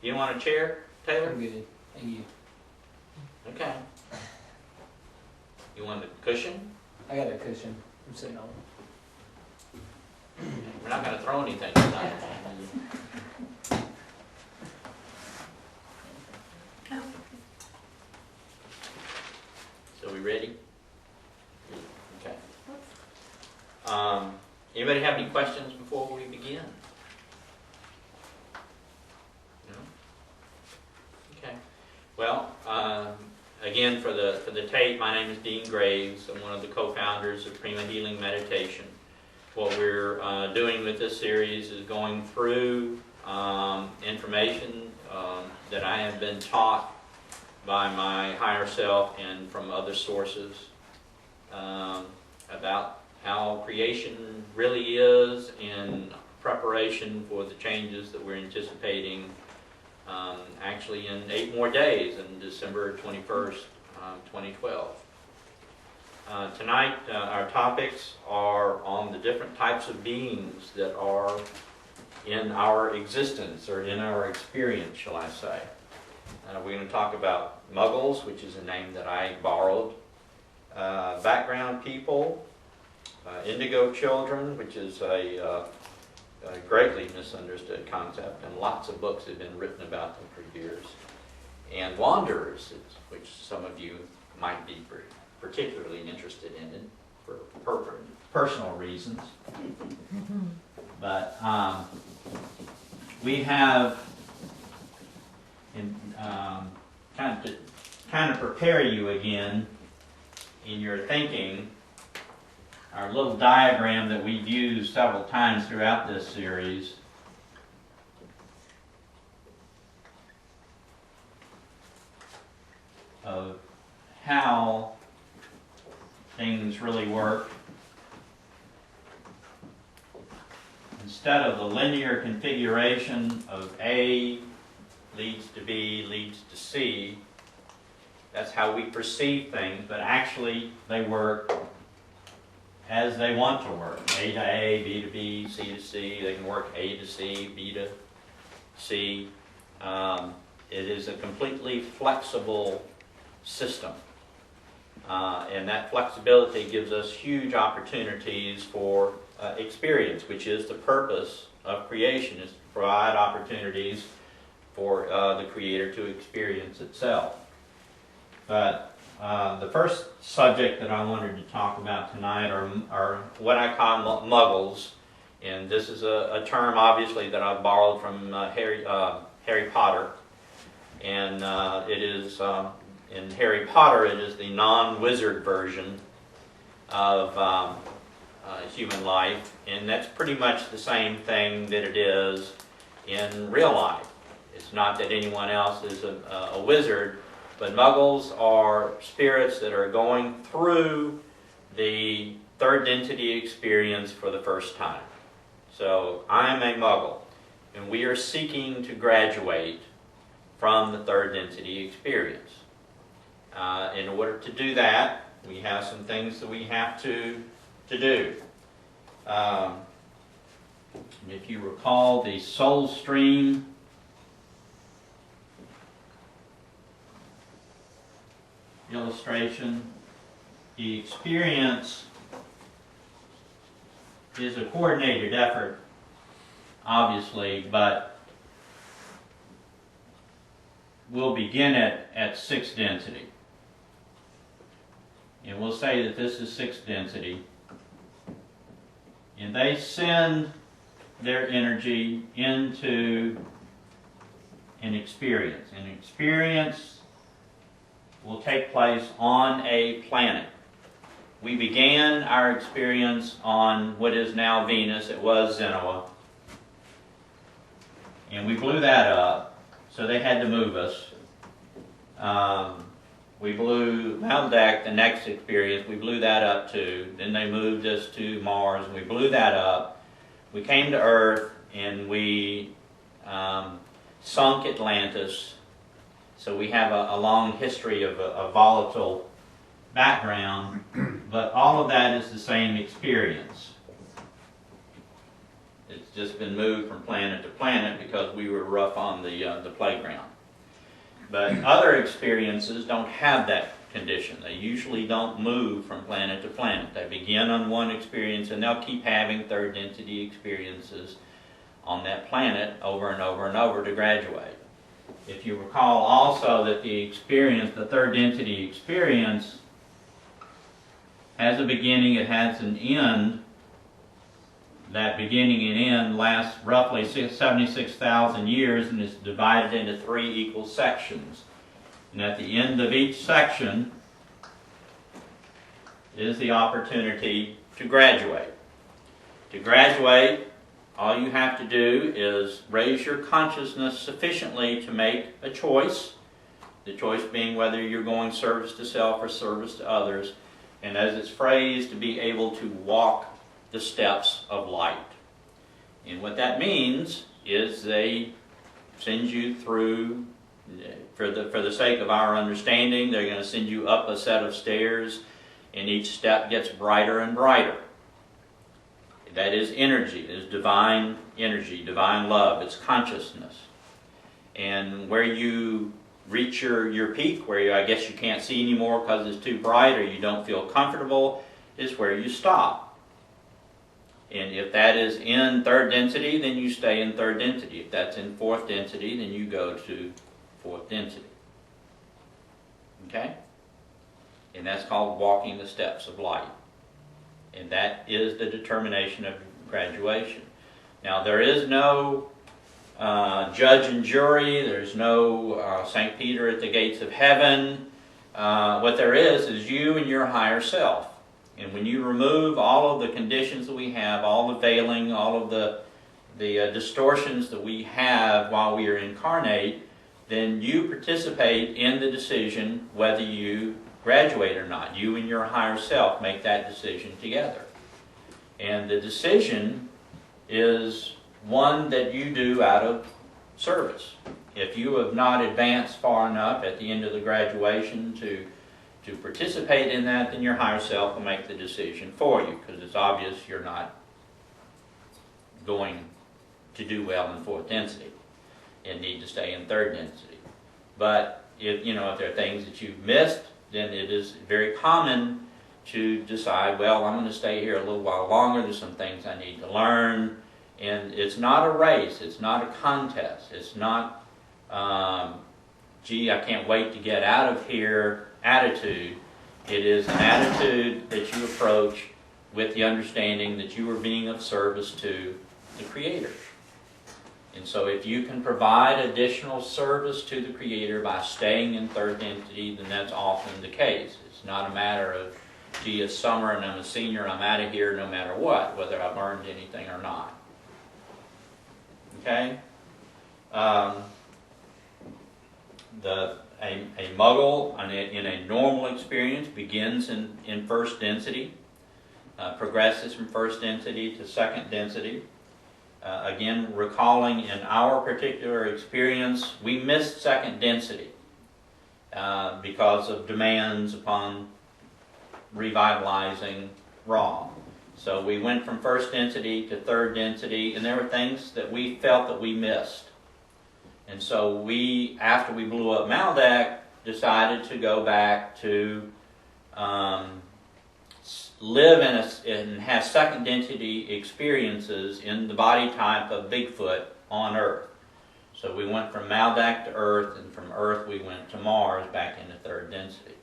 You want a chair, Taylor? I'm good. Thank you. Okay. You want a cushion? I got a cushion. I'm sitting on it. We're not going to throw anything tonight. So we ready? Okay. Anybody have any questions before we begin? No? Okay. Well, again, for the tape, my name is Dean Graves. I'm one of the co-founders of Prima Healing Meditation. What we're doing with this series is going through information that I have been taught by my higher self and from other sources about how creation really is in preparation for the changes that we're anticipating actually in 8 more days, on December 21st, 2012. Tonight, our topics are on the different types of beings that are in our existence, or in our experience, shall I say. We're going to talk about Muggles, which is a name that I borrowed, background people, Indigo Children, which is a greatly misunderstood concept, and lots of books have been written about them for years, and Wanderers, which some of you might be particularly interested in it for personal reasons. But we have, kind of prepare you again in your thinking, our little diagram that we've used several times throughout this series of how things really work. Instead of the linear configuration of A leads to B leads to C, that's how we perceive things, but actually they work as they want to work. A to A, B to B, C to C. They can work A to C, B to C. It is a completely flexible system. And that flexibility gives us huge opportunities for experience, which is the purpose of creation, is to provide opportunities for the Creator to experience itself. But the first subject that I wanted to talk about tonight are what I call Muggles, and this is a term obviously that I've borrowed from Harry Potter, and it is in Harry Potter it is the non-wizard version of human life, and that's pretty much the same thing that it is in real life. It's not that anyone else is a wizard, but Muggles are spirits that are going through the third density experience for the first time. So I'm a Muggle, and we are seeking to graduate from the third density experience. In order to do that, we have some things that we have to do. If you recall the soul stream illustration, the experience is a coordinated effort, obviously, but we'll begin at 6th density. And we'll say that this is 6th density. And they send their energy into an experience. An experience will take place on a planet. We began our experience on what is now Venus. It was Zenoa. And we blew that up, so they had to move us. We blew Malbec, the next experience, we blew that up too. Then they moved us to Mars, and we blew that up. We came to Earth, and we sunk Atlantis. So we have a long history of a volatile background, but all of that is the same experience. It's just been moved from planet to planet because we were rough on the playground. But other experiences don't have that condition. They usually don't move from planet to planet. They begin on one experience and they'll keep having third density experiences on that planet over and over and over to graduate. If you recall also that the third density experience has a beginning, it has an end. That beginning and end lasts roughly 76,000 years and is divided into 3 equal sections. And at the end of each section is the opportunity to graduate. To graduate, all you have to do is raise your consciousness sufficiently to make a choice. The choice being whether you're going service to self or service to others. And as it's phrased, to be able to walk the steps of light. And what that means is they send you through, for the sake of our understanding, they're going to send you up a set of stairs, and each step gets brighter and brighter. That is energy, it is divine energy, divine love, it's consciousness. And where you reach your peak, where I guess you can't see anymore because it's too bright or you don't feel comfortable, is where you stop. And if that is in third density, then you stay in third density. If that's in fourth density, then you go to fourth density. Okay? And that's called walking the steps of light. And that is the determination of graduation. Now, there is no judge and jury. There's no St. Peter at the gates of heaven. What there is you and your higher self. And when you remove all of the conditions that we have, all the veiling, all of the distortions that we have while we are incarnate, then you participate in the decision whether you graduate or not. You and your higher self make that decision together. And the decision is one that you do out of service. If you have not advanced far enough at the end of the graduation to participate in that, then your higher self will make the decision for you, because it's obvious you're not going to do well in fourth density and need to stay in third density. But if there are things that you've missed, then it is very common to decide, well, I'm going to stay here a little while longer. There's some things I need to learn. And it's not a race. It's not a contest. It's not, gee, I can't wait to get out of here attitude. It is an attitude that you approach with the understanding that you are being of service to the Creator. And so if you can provide additional service to the Creator by staying in third density, then that's often the case. It's not a matter of, gee, it's summer and I'm a senior, I'm out of here no matter what, whether I've earned anything or not. Okay? A Muggle in a normal experience begins in first density, progresses from first density to second density. Again, recalling in our particular experience, we missed second density because of demands upon revitalizing Raw. So we went from first density to third density, and there were things that we felt that we missed. And so we, after we blew up Maldak, decided to go back to live and have second density experiences in the body type of Bigfoot on Earth. So we went from Maldak to Earth, and from Earth we went to Mars back into third density.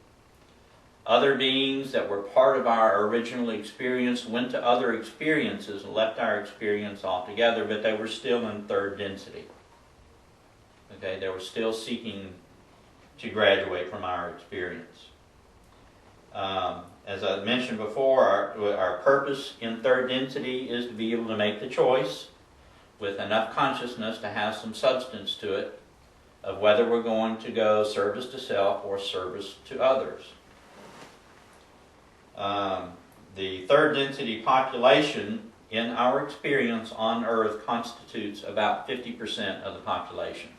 Other beings that were part of our original experience went to other experiences and left our experience altogether, but they were still in third density. Okay, they were still seeking to graduate from our experience. As I mentioned before, our purpose in third density is to be able to make the choice with enough consciousness to have some substance to it of whether we're going to go service to self or service to others. The third density population in our experience on Earth constitutes about 50% of the population.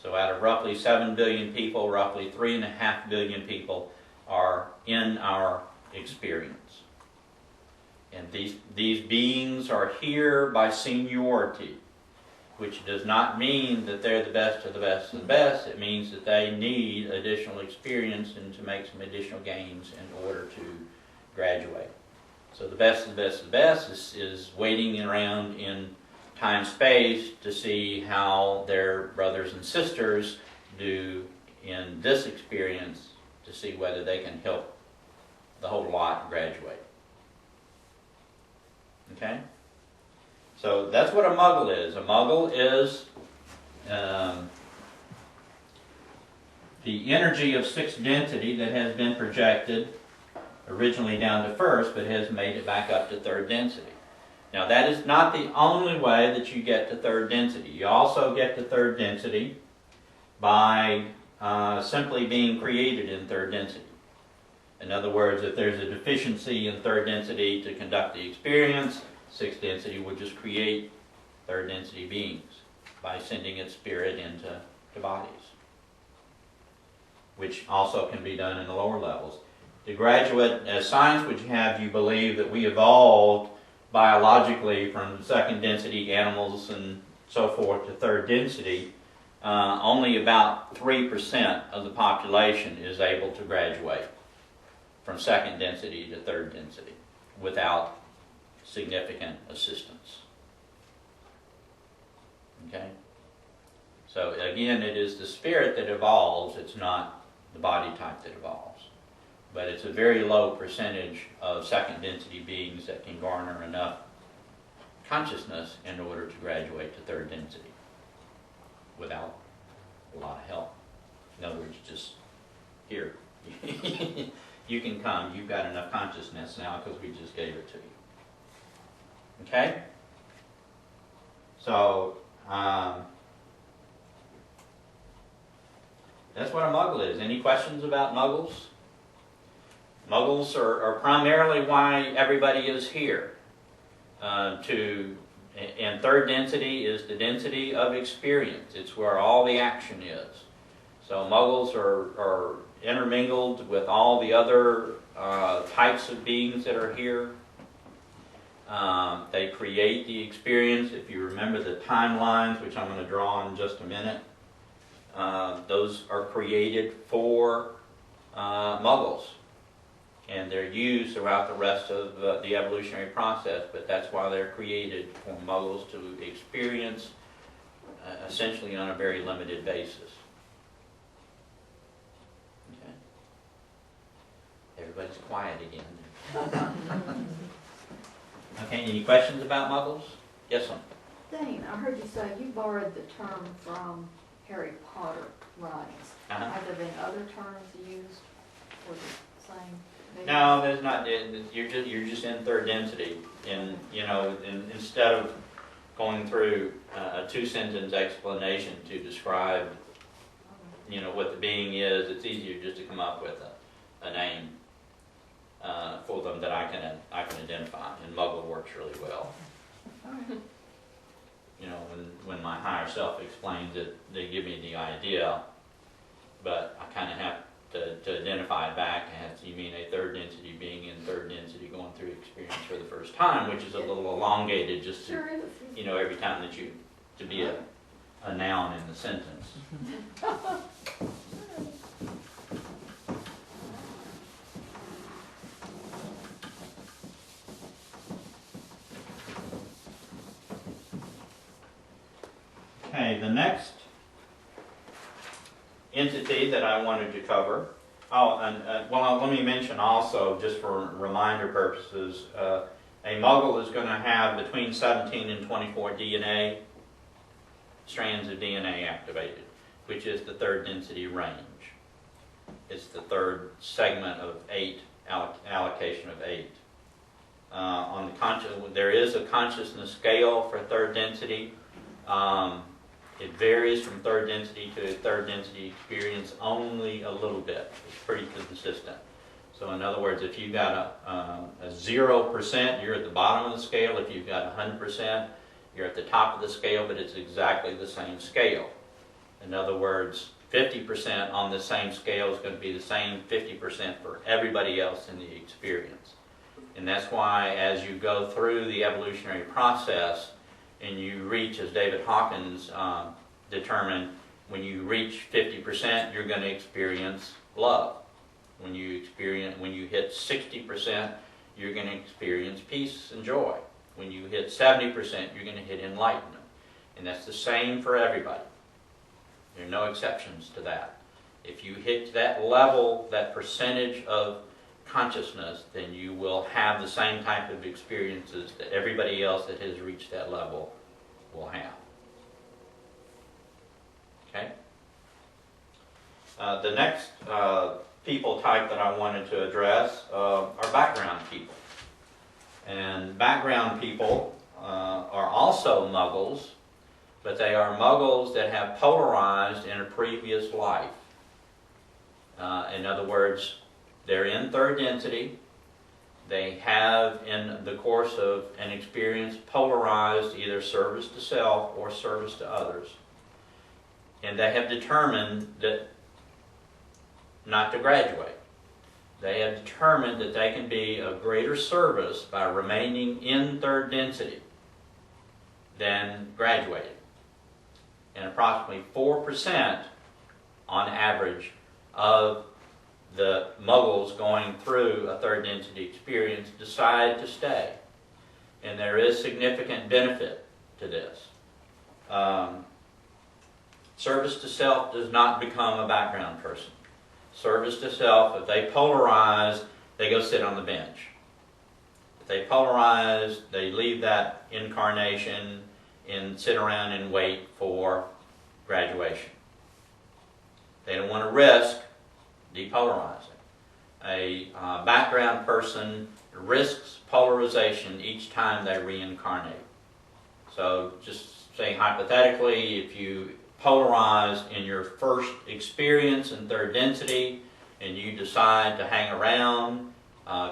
So out of roughly 7 billion people, roughly 3.5 billion people are in our experience. And these beings are here by seniority, which does not mean that they're the best of the best of the best. It means that they need additional experience and to make some additional gains in order to graduate. So the best of the best of the best is waiting around in time-space to see how their brothers and sisters do in this experience, to see whether they can help the whole lot graduate. Okay? So that's what a Muggle is. A Muggle is the energy of sixth density that has been projected originally down to first, but has made it back up to third density. Now that is not the only way that you get to third density. You also get to third density by simply being created in third density. In other words, if there's a deficiency in third density to conduct the experience, sixth density would just create third density beings by sending its spirit into bodies, which also can be done in the lower levels. The graduate science would have you believe that we evolved biologically from second density animals and so forth to third density. Only about 3% of the population is able to graduate from second density to third density without significant assistance. Okay? So again, it is the spirit that evolves, it's not the body type that evolves. But it's a very low percentage of second density beings that can garner enough consciousness in order to graduate to third density without a lot of help. In other words, just here. You can come. You've got enough consciousness now because we just gave it to you. Okay? So, that's what a Muggle is. Any questions about Muggles? Muggles are primarily why everybody is here. And third density is the density of experience. It's where all the action is. So Muggles are intermingled with all the other types of beings that are here. They create the experience. If you remember the timelines, which I'm going to draw in just a minute, those are created for Muggles. And they're used throughout the rest of the evolutionary process, but that's why they're created for Muggles to experience essentially on a very limited basis. Okay? Everybody's quiet again. Okay, any questions about Muggles? Yes, ma'am. Dean, I heard you say you borrowed the term from Harry Potter writings. Have there been other terms used for the same? No, there's not. You're just in third density, and instead of going through a two-sentence explanation to describe, what the being is, it's easier just to come up with a name for them that I can identify, and Muggle works really well. When my higher self explains it, they give me the idea, but I kind of have to identify it back as, you mean a third density being in third density going through experience for the first time, which is a little elongated just to, every time that to be a noun in the sentence. Okay, the next entity that I wanted to cover. Let me mention also, just for reminder purposes, a Muggle is going to have between 17 and 24 DNA strands of DNA activated, which is the third density range. It's the third segment of 8, allocation of 8. There is a consciousness scale for third density. It varies from third density to third density experience only a little bit. It's pretty consistent. So in other words, if you've got a 0%, you're at the bottom of the scale. If you've got 100%, you're at the top of the scale, but it's exactly the same scale. In other words, 50% on the same scale is going to be the same 50% for everybody else in the experience. And that's why as you go through the evolutionary process and you reach, as David Hawkins determined, when you reach 50%, you're going to experience love. When you hit 60%, you're going to experience peace and joy. When you hit 70%, you're going to hit enlightenment. And that's the same for everybody. There are no exceptions to that. If you hit that level, that percentage of consciousness, then you will have the same type of experiences that everybody else that has reached that level will have. Okay? The next people type that I wanted to address are background people. And background people are also Muggles, but they are Muggles that have polarized in a previous life. In other words, they're in third density. They have, in the course of an experience, polarized either service to self or service to others. And they have determined that not to graduate. They have determined that they can be of greater service by remaining in third density than graduating. And approximately 4% on average of the Muggles going through a third density experience decide to stay. And there is significant benefit to this. Service to self does not become a background person. Service to self, if they polarize, they go sit on the bench. If they polarize, they leave that incarnation and sit around and wait for graduation. They don't want to risk depolarizing. A background person risks polarization each time they reincarnate. So just say hypothetically, if you polarize in your first experience in third density and you decide to hang around,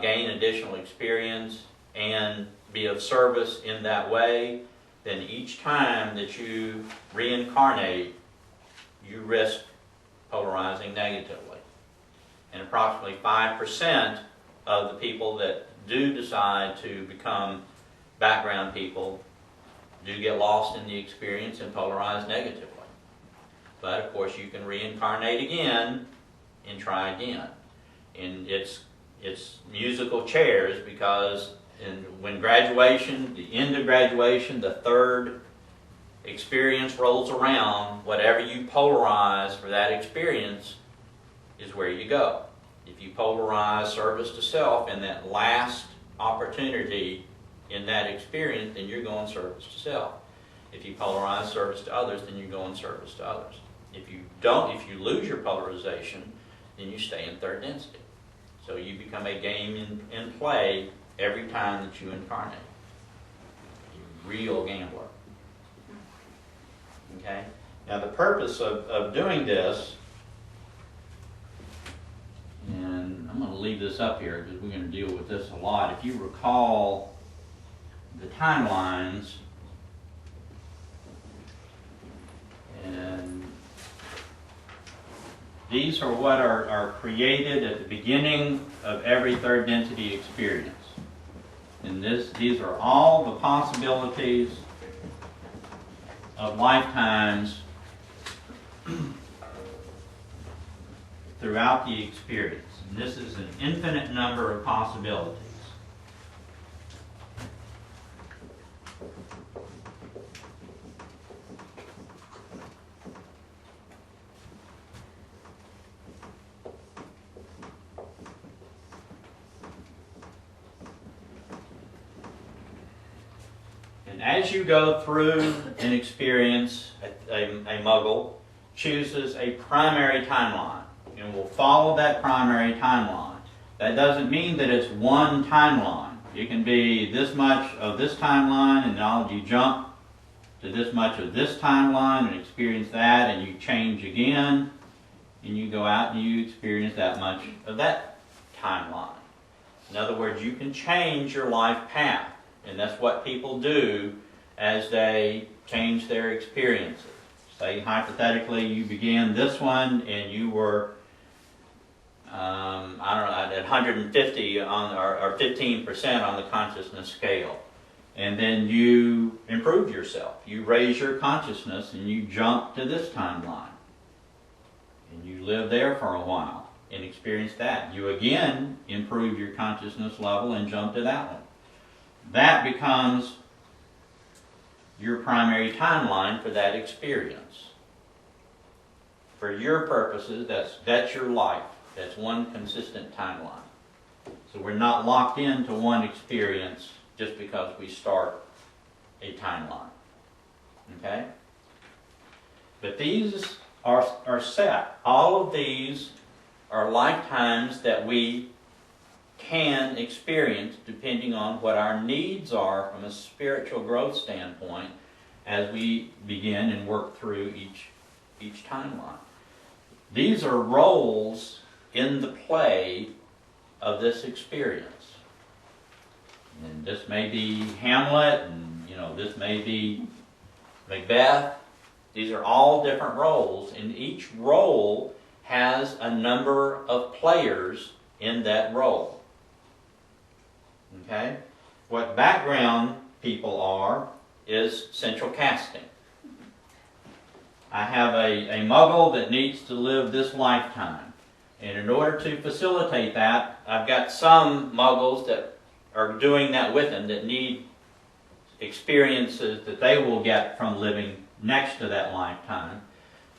gain additional experience, and be of service in that way, then each time that you reincarnate, you risk polarizing negatively. And approximately 5% of the people that do decide to become background people do get lost in the experience and polarize negatively. But of course you can reincarnate again and try again. And it's musical chairs, because when graduation, the end of graduation, the third experience rolls around, whatever you polarize for that experience is where you go. If you polarize service to self in that last opportunity in that experience, then you're going service to self. If you polarize service to others, then you're going service to others. If you lose your polarization, then you stay in third density. So you become a game in play every time that you incarnate. You're a real gambler. Okay? Now the purpose of doing this, and I'm going to leave this up here because we're going to deal with this a lot. If you recall the timelines, and these are what are created at the beginning of every third density experience. And these are all the possibilities of lifetimes throughout the experience. And this is an infinite number of possibilities. And as you go through an experience, a Muggle chooses a primary timeline and will follow that primary timeline. That doesn't mean that it's one timeline. It can be this much of this timeline, and now you jump to this much of this timeline and experience that, and you change again, and you go out and you experience that much of that timeline. In other words, you can change your life path. And that's what people do as they change their experiences. Say hypothetically you began this one and you were I don't know, at 150 on, or 15% on the consciousness scale. And then you improve yourself. You raise your consciousness and you jump to this timeline. And you live there for a while and experience that. You again improve your consciousness level and jump to that one. That becomes your primary timeline for that experience. For your purposes, that's your life. That's one consistent timeline. So we're not locked into one experience just because we start a timeline. Okay? But these are set. All of these are lifetimes that we can experience depending on what our needs are from a spiritual growth standpoint as we begin and work through each timeline. These are roles in the play of this experience. And this may be Hamlet, and this may be Macbeth. These are all different roles, and each role has a number of players in that role. Okay? What background people are is central casting. I have a Muggle that needs to live this lifetime. And in order to facilitate that, I've got some Muggles that are doing that with them that need experiences that they will get from living next to that lifetime.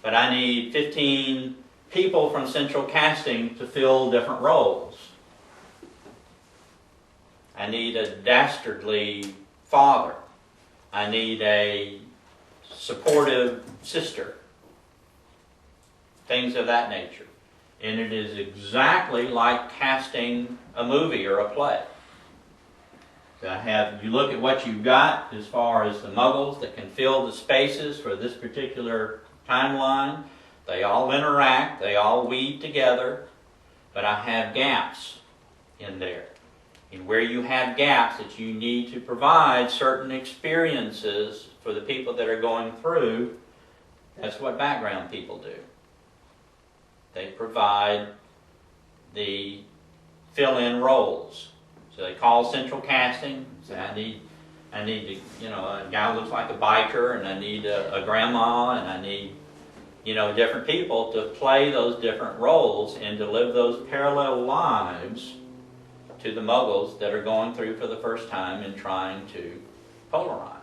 But I need 15 people from central casting to fill different roles. I need a dastardly father. I need a supportive sister. Things of that nature. And it is exactly like casting a movie or a play. So you look at what you've got as far as the Muggles that can fill the spaces for this particular timeline. They all interact, they all weave together, but I have gaps in there. And where you have gaps that you need to provide certain experiences for the people that are going through, that's what background people do. They provide the fill-in roles. So they call central casting. Say, I need to, a guy who looks like a biker, and I need a grandma, and I need, different people to play those different roles and to live those parallel lives to the Muggles that are going through for the first time and trying to polarize.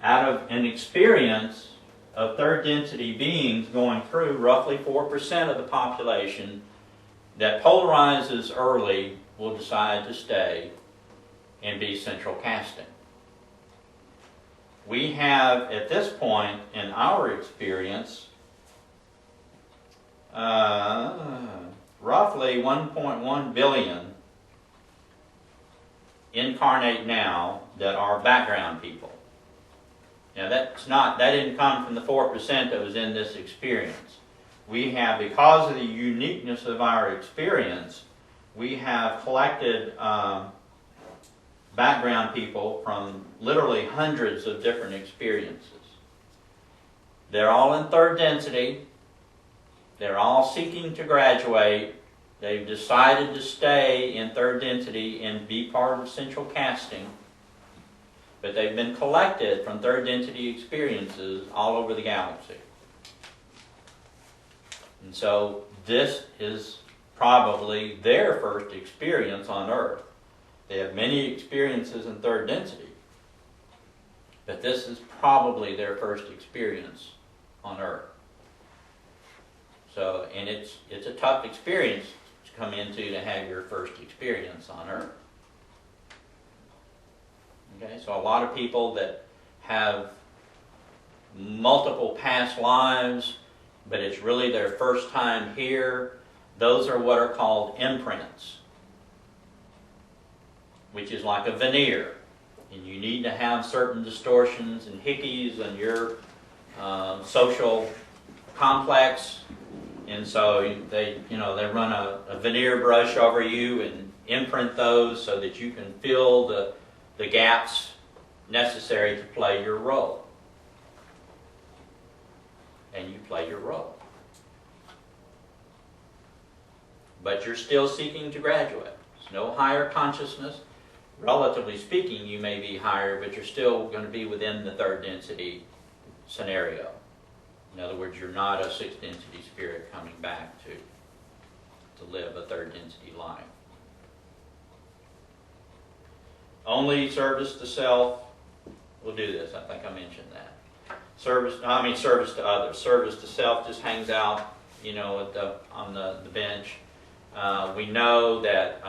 Out of an experience of third density beings going through, roughly 4% of the population that polarizes early will decide to stay and be central casting. We have, at this point in our experience, roughly 1.1 billion incarnate now that are background people. Now that didn't come from the 4% that was in this experience. We have, because of the uniqueness of our experience, we have collected background people from literally hundreds of different experiences. They're all in third density. They're all seeking to graduate. They've decided to stay in third density and be part of central casting. But they've been collected from third density experiences all over the galaxy. And so this is probably their first experience on Earth. They have many experiences in third density, but this is probably their first experience on Earth. So, and it's a tough experience to come into to have your first experience on Earth. Okay, so a lot of people that have multiple past lives, but it's really their first time here, those are what are called imprints, which is like a veneer. And you need to have certain distortions and hickeys in your social complex. And so they run a veneer brush over you and imprint those so that you can fill the gaps necessary to play your role. And you play your role. but you're still seeking to graduate. There's no higher consciousness. Relatively speaking, you may be higher, but you're still going to be within the third density scenario. In other words, you're not a sixth density spirit coming back to live a third density life. Only service to self will do this. I think I mentioned that. Service to others. Service to self just hangs out, on the bench. We know that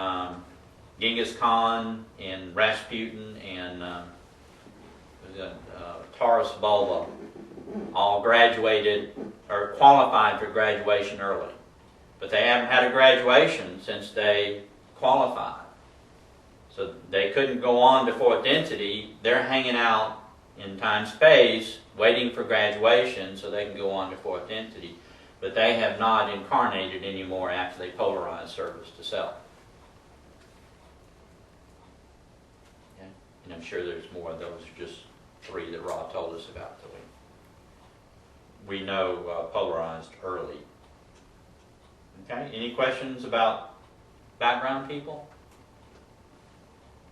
Genghis Khan and Rasputin and Taurus Bulba all graduated or qualified for graduation early. But they haven't had a graduation since they qualified. So they couldn't go on to fourth density. They're hanging out in time-space waiting for graduation so they can go on to fourth density. But they have not incarnated anymore after they polarized service to self. Okay? And I'm sure there's more. Those are just 3 that Rod told us about that we know polarized early. Okay, any questions about background people?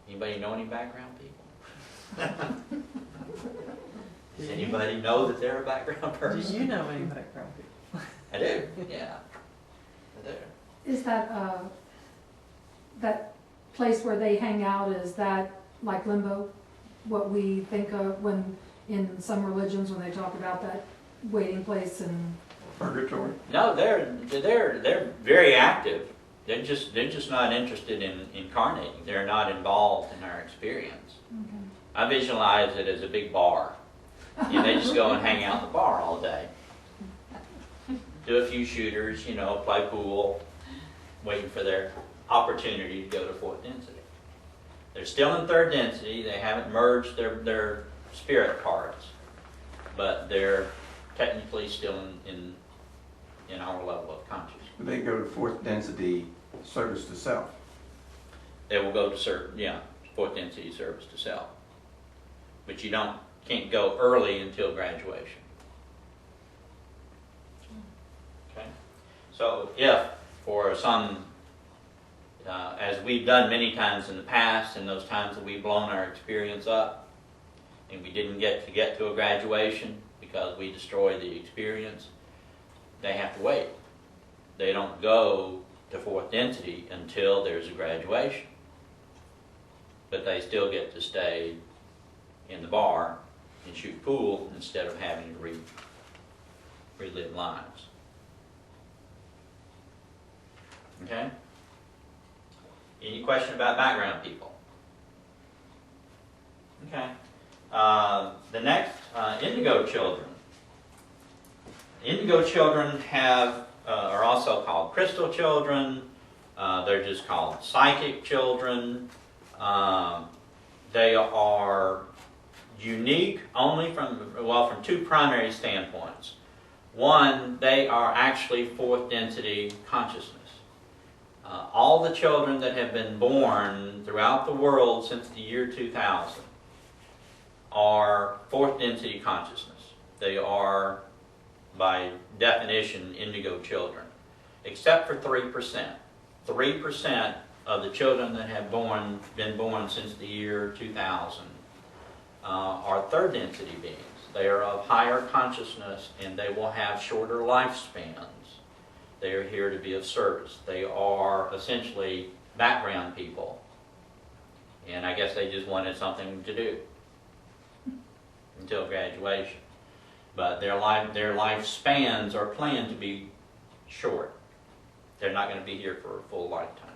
Anybody know any background people? Does anybody know that they're a background person? Do you know any background people? I do, yeah. I do. Is that that place where they hang out, is that like limbo? What we think of when in some religions when they talk about that waiting place and Purgatory? No, they're very active. They're just not interested in incarnating. They're not involved in our experience. okay. I visualize it as a big bar. They just go and hang out in the bar all day. Do a few shooters, play pool, waiting for their opportunity to go to fourth density. They're still in third density. They haven't merged their spirit parts, but they're technically still in our level of consciousness. They go to fourth density service to self. They will go to fourth density service to self. But you can't go early until graduation. Okay? So if for some, as we've done many times in the past, in those times that we've blown our experience up, and we didn't get to a graduation because we destroyed the experience, they have to wait. They don't go to fourth density until there's a graduation. But they still get to stay in the bar and shoot pool instead of having to relive lives. Okay? Any question about background people? Okay. The next, Indigo Children. Indigo Children are also called Crystal Children. They're just called Psychic Children. They are unique only from 2 primary standpoints. One, they are actually fourth density consciousness. All the children that have been born throughout the world since the year 2000 are fourth density consciousness. They are, by definition, indigo children, except for 3%. 3% of the children that have been born since the year 2000 are third density beings. They are of higher consciousness and they will have shorter lifespans. They are here to be of service. They are essentially background people. And I guess they just wanted something to do until graduation. But their lifespans are planned to be short. They're not going to be here for a full lifetime.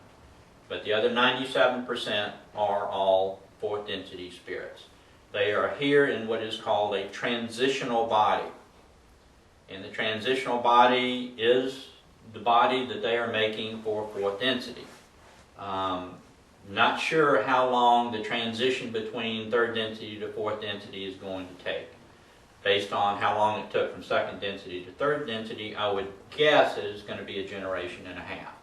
But the other 97% are all fourth density spirits. They are here in what is called a transitional body. And the transitional body is the body that they are making for fourth density. Not sure how long the transition between third density to fourth density is going to take. Based on how long it took from second density to third density, I would guess it is going to be a generation and a half.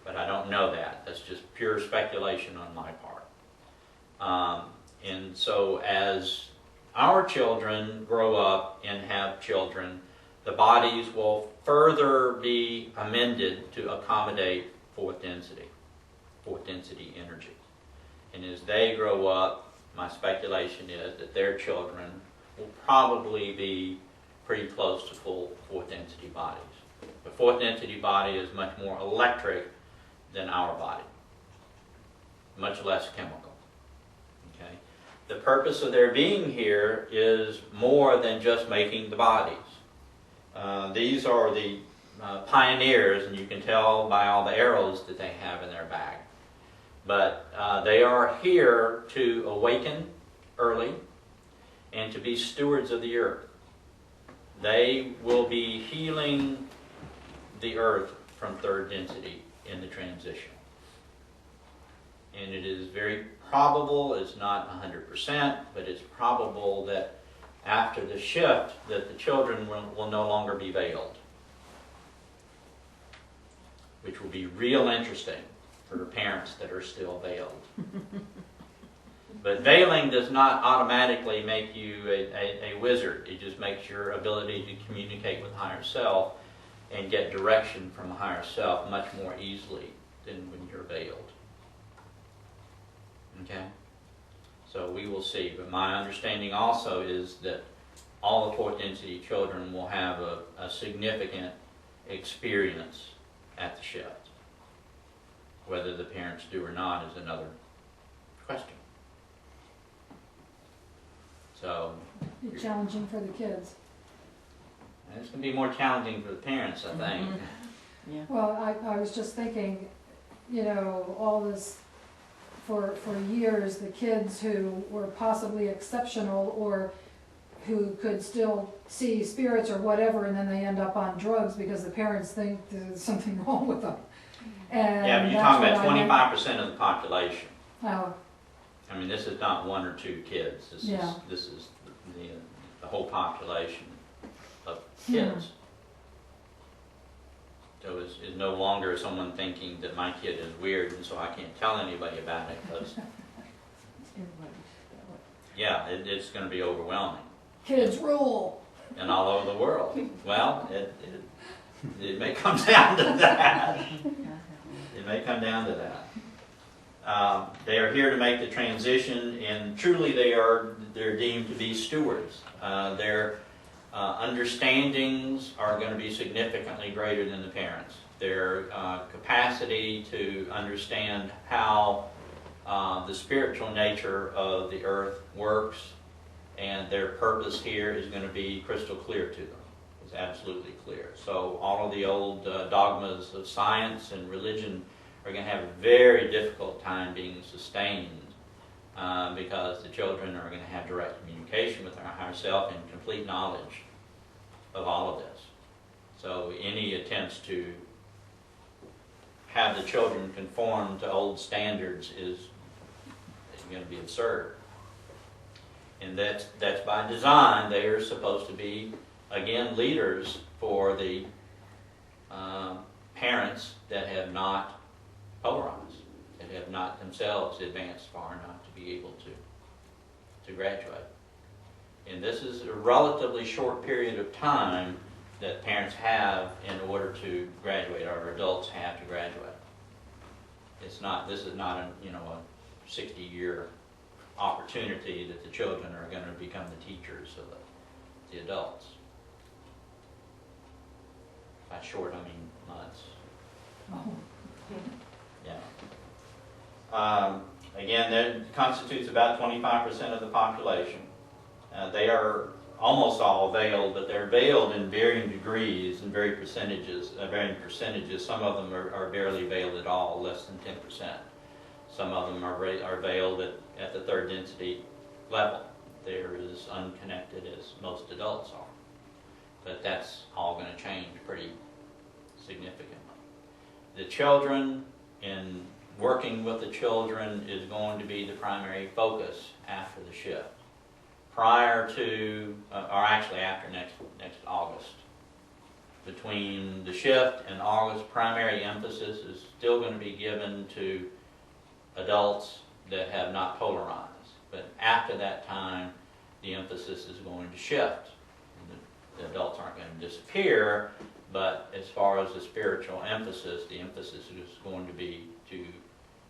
But I don't know that. That's just pure speculation on my part. And so as our children grow up and have children, the bodies will further be amended to accommodate fourth density energy. And as they grow up, my speculation is that their children will probably be pretty close to full fourth density bodies. The fourth density body is much more electric than our body, much less chemical. Okay? The purpose of their being here is more than just making the bodies. These are the pioneers, and you can tell by all the arrows that they have in their bag. But they are here to awaken early and to be stewards of the earth. They will be healing the earth from third density in the transition. And it is very probable, it's not 100%, but it's probable that after the shift that the children will no longer be veiled. Which will be real interesting for parents that are still veiled. But veiling does not automatically make you a wizard. It just makes your ability to communicate with higher self and get direction from a higher self much more easily than when you're veiled. Okay? So we will see. But my understanding also is that all the fourth density children will have a significant experience at the shift. Whether the parents do or not is another question. So Be challenging for the kids. it's going to be more challenging for the parents, I think. Yeah. Well, I was just thinking, all this, for years, the kids who were possibly exceptional or who could still see spirits or whatever, and then they end up on drugs because the parents think there's something wrong with them. And Yeah, but you're talking about 25% of the population. Oh, I mean, this is not one or two kids. Yeah. This is the whole population of kids. So it's no longer someone thinking that my kid is weird and so I can't tell anybody about it, because yeah, it's going to be overwhelming. kids rule. And all over the world. Well, it may come down to that. It may come down to that. They are here to make the transition, and truly they're deemed to be stewards. Their understandings are going to be significantly greater than the parents. Their capacity to understand how the spiritual nature of the earth works and their purpose here is going to be crystal clear to them. It's absolutely clear. So all of the old dogmas of science and religion are going to have a very difficult time being sustained because the children are going to have direct communication with our higher self and complete knowledge of all of this. So any attempts to have the children conform to old standards is going to be absurd. And that's by design. They are supposed to be, again, leaders for the parents that have not polarized, that have not themselves advanced far enough to be able to graduate. And this is a relatively short period of time that parents have in order to graduate, or adults have to graduate. This is not a 60-year opportunity that the children are going to become the teachers of the adults. By short, I mean months. Oh. Yeah. Again, that constitutes about 25% of the population. They are almost all veiled, but they're veiled in varying degrees and varying percentages. Some of them are barely veiled at all, less than 10%. Some of them are veiled at the third density level. They're as unconnected as most adults are. But that's all going to change pretty significantly. The children, and working with the children, is going to be the primary focus after the shift. Prior to, or actually after next August. Between the shift and August, primary emphasis is still going to be given to adults that have not polarized. But after that time, the emphasis is going to shift. The adults aren't going to disappear, But as far as the spiritual emphasis, the emphasis is going to be to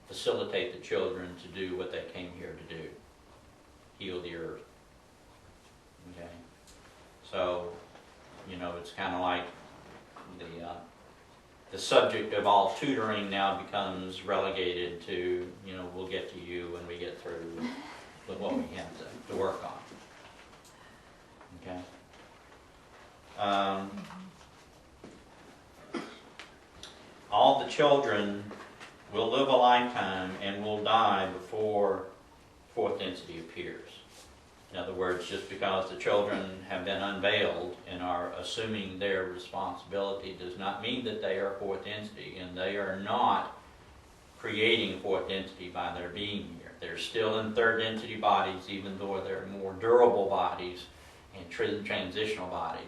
facilitate the children to do what they came here to do, heal the earth. Okay? So, you know, it's kind of like the subject of all tutoring now becomes relegated to, you know, we'll get to you when we get through with what we have to work on. Okay? All the children will live a lifetime and will die before fourth density appears. In other words, just because the children have been unveiled and are assuming their responsibility does not mean that they are fourth density, and they are not creating fourth density by their being here. They're still in third density bodies, even though they're more durable bodies and transitional bodies.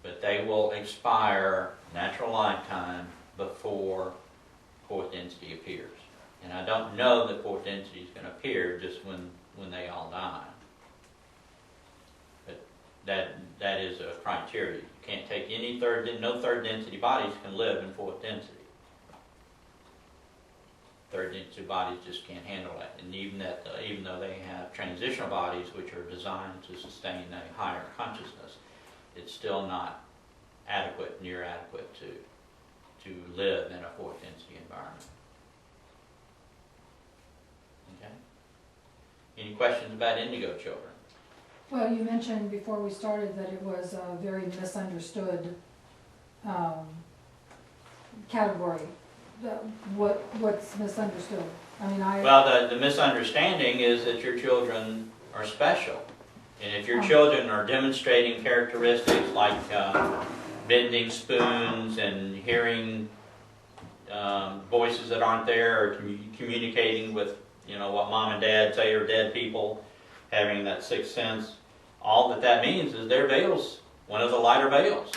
But they will expire natural lifetime before fourth density appears. And I don't know that fourth density is going to appear just when they all die. But that is a criteria. You can't take any no third density bodies can live in fourth density. Third density bodies just can't handle that. And even though they have transitional bodies which are designed to sustain a higher consciousness, it's still not adequate, near adequate to live in a fourth density environment. Okay? Any questions about Indigo Children? Well, you mentioned before we started that it was a very misunderstood category. What's misunderstood? I mean, Well, the misunderstanding is that your children are special. And if your children are demonstrating characteristics like bending spoons and hearing voices that aren't there, or communicating with, you know, what mom and dad say are dead people, having that sixth sense, all that means is their veils, one of the lighter veils.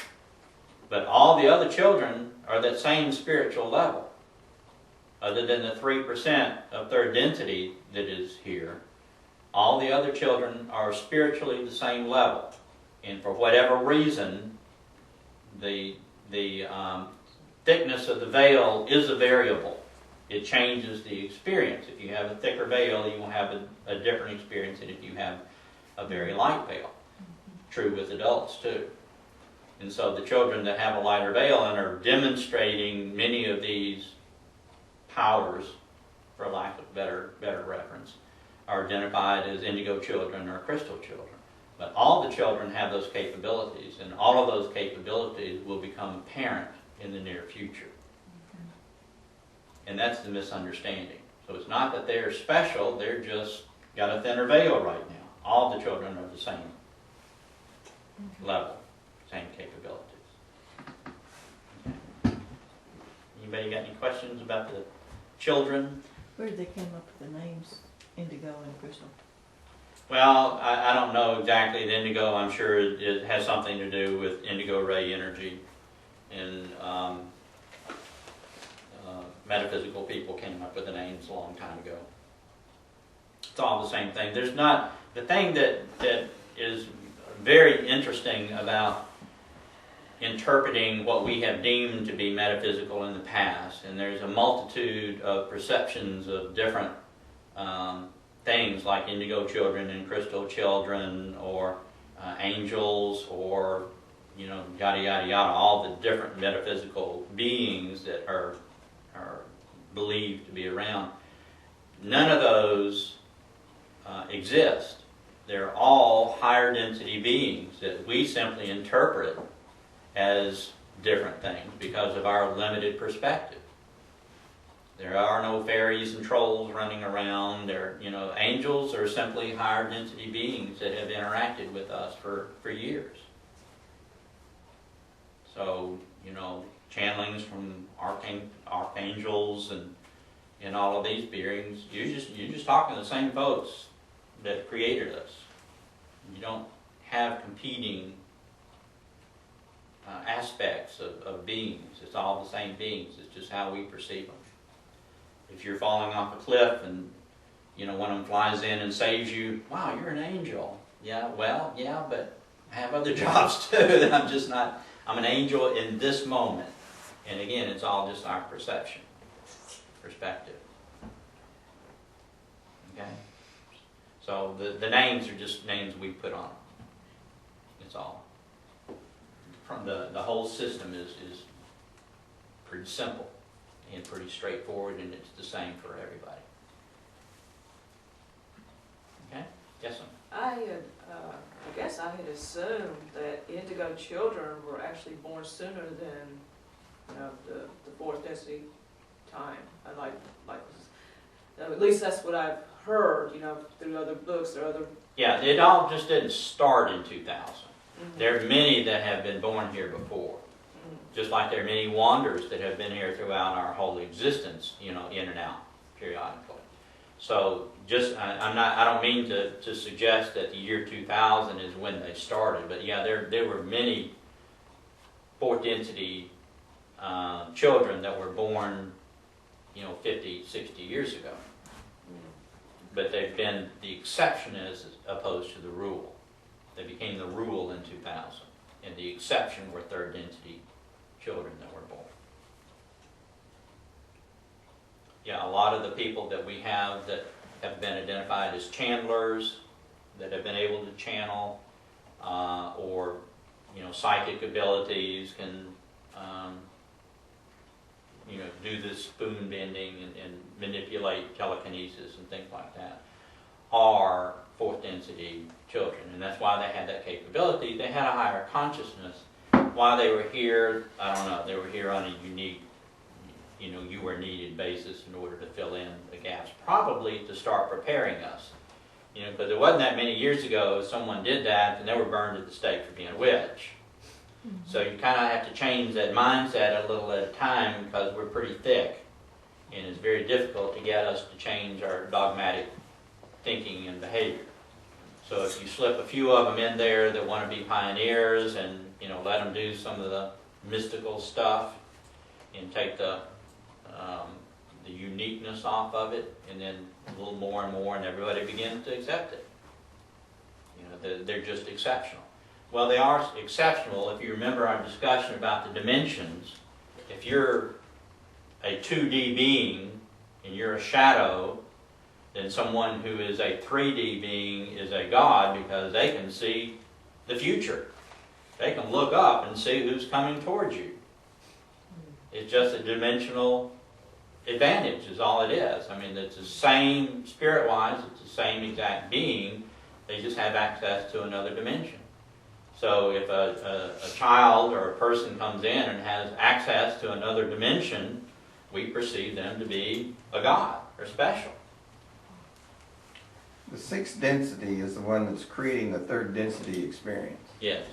But all the other children are that same spiritual level. Other than the 3% of third density that is here, all the other children are spiritually the same level. And for whatever reason, the thickness of the veil is a variable. It changes the experience. If you have a thicker veil, you will have a different experience than if you have a very light veil. True with adults too. And so the children that have a lighter veil and are demonstrating many of these powers, for lack of better reference, are identified as indigo children or crystal children. But all the children have those capabilities, and all of those capabilities will become apparent in the near future. And that's the misunderstanding. So it's not that they're special, they're just got a thinner veil right now. All the children are the same level, same capabilities. Okay. Anybody got any questions about the children? Where did they come up with the names Indigo and Crystal? Well, I don't know exactly. The indigo, I'm sure it has something to do with indigo ray energy. And metaphysical people came up with the names a long time ago. It's all the same thing. There's not, the thing that is very interesting about interpreting what we have deemed to be metaphysical in the past, and there's a multitude of perceptions of different things like indigo children and crystal children, or angels, or, you know, yada yada yada, all the different metaphysical beings that are believed to be around. None of those exist. They're all higher density beings that we simply interpret as different things because of our limited perspective. There are no fairies and trolls running around. Angels are simply higher density beings that have interacted with us for years. So, channelings from archangels and all of these beings, you're just talking to the same folks that created us. You don't have competing aspects of beings. It's all the same beings. It's just how we perceive them. If you're falling off a cliff and one of them flies in and saves you, wow, you're an angel. Yeah, well, yeah, but I have other jobs too that I'm just not I'm an angel in this moment. And again, it's all just our perception, perspective. Okay? So the names are just names we put on them. It's all. From the whole system is pretty simple and pretty straightforward, and it's the same for everybody. Okay? Yes, ma'am. I guess I had assumed that Indigo Children were actually born sooner than, the fourth density time. At least that's what I've heard, through other books or other. Yeah, it all just didn't start in 2000. There are many that have been born here before. Just like there are many wanderers that have been here throughout our whole existence, in and out, periodically. So I don't mean to suggest that the year 2000 is when they started, but yeah, there were many fourth density children that were born, 50, 60 years ago. But they've been the exception as opposed to the rule. They became the rule in 2000, and the exception were third density children that were born. Yeah, a lot of the people that we have that have been identified as channelers, that have been able to channel, or psychic abilities, can do this spoon bending and manipulate telekinesis and things like that, are fourth density children, and that's why they had that capability. They had a higher consciousness. Why they were here, I don't know. They were here on a unique, you were needed basis in order to fill in the gaps, probably to start preparing us. Because it wasn't that many years ago someone did that and they were burned at the stake for being a witch. So you kind of have to change that mindset a little at a time, because we're pretty thick, and it's very difficult to get us to change our dogmatic thinking and behavior. So if you slip a few of them in there that want to be pioneers and let them do some of the mystical stuff and take the uniqueness off of it, and then a little more and more, and everybody begins to accept it. They're just exceptional. Well, they are exceptional. If you remember our discussion about the dimensions, if you're a 2D being and you're a shadow, then someone who is a 3D being is a god, because they can see the future. They can look up and see who's coming towards you. It's just a dimensional advantage is all it is. I mean, it's the same, spirit-wise, it's the same exact being. They just have access to another dimension. So if a child or a person comes in and has access to another dimension, we perceive them to be a god or special. The sixth density is the one that's creating the third density experience. Yes.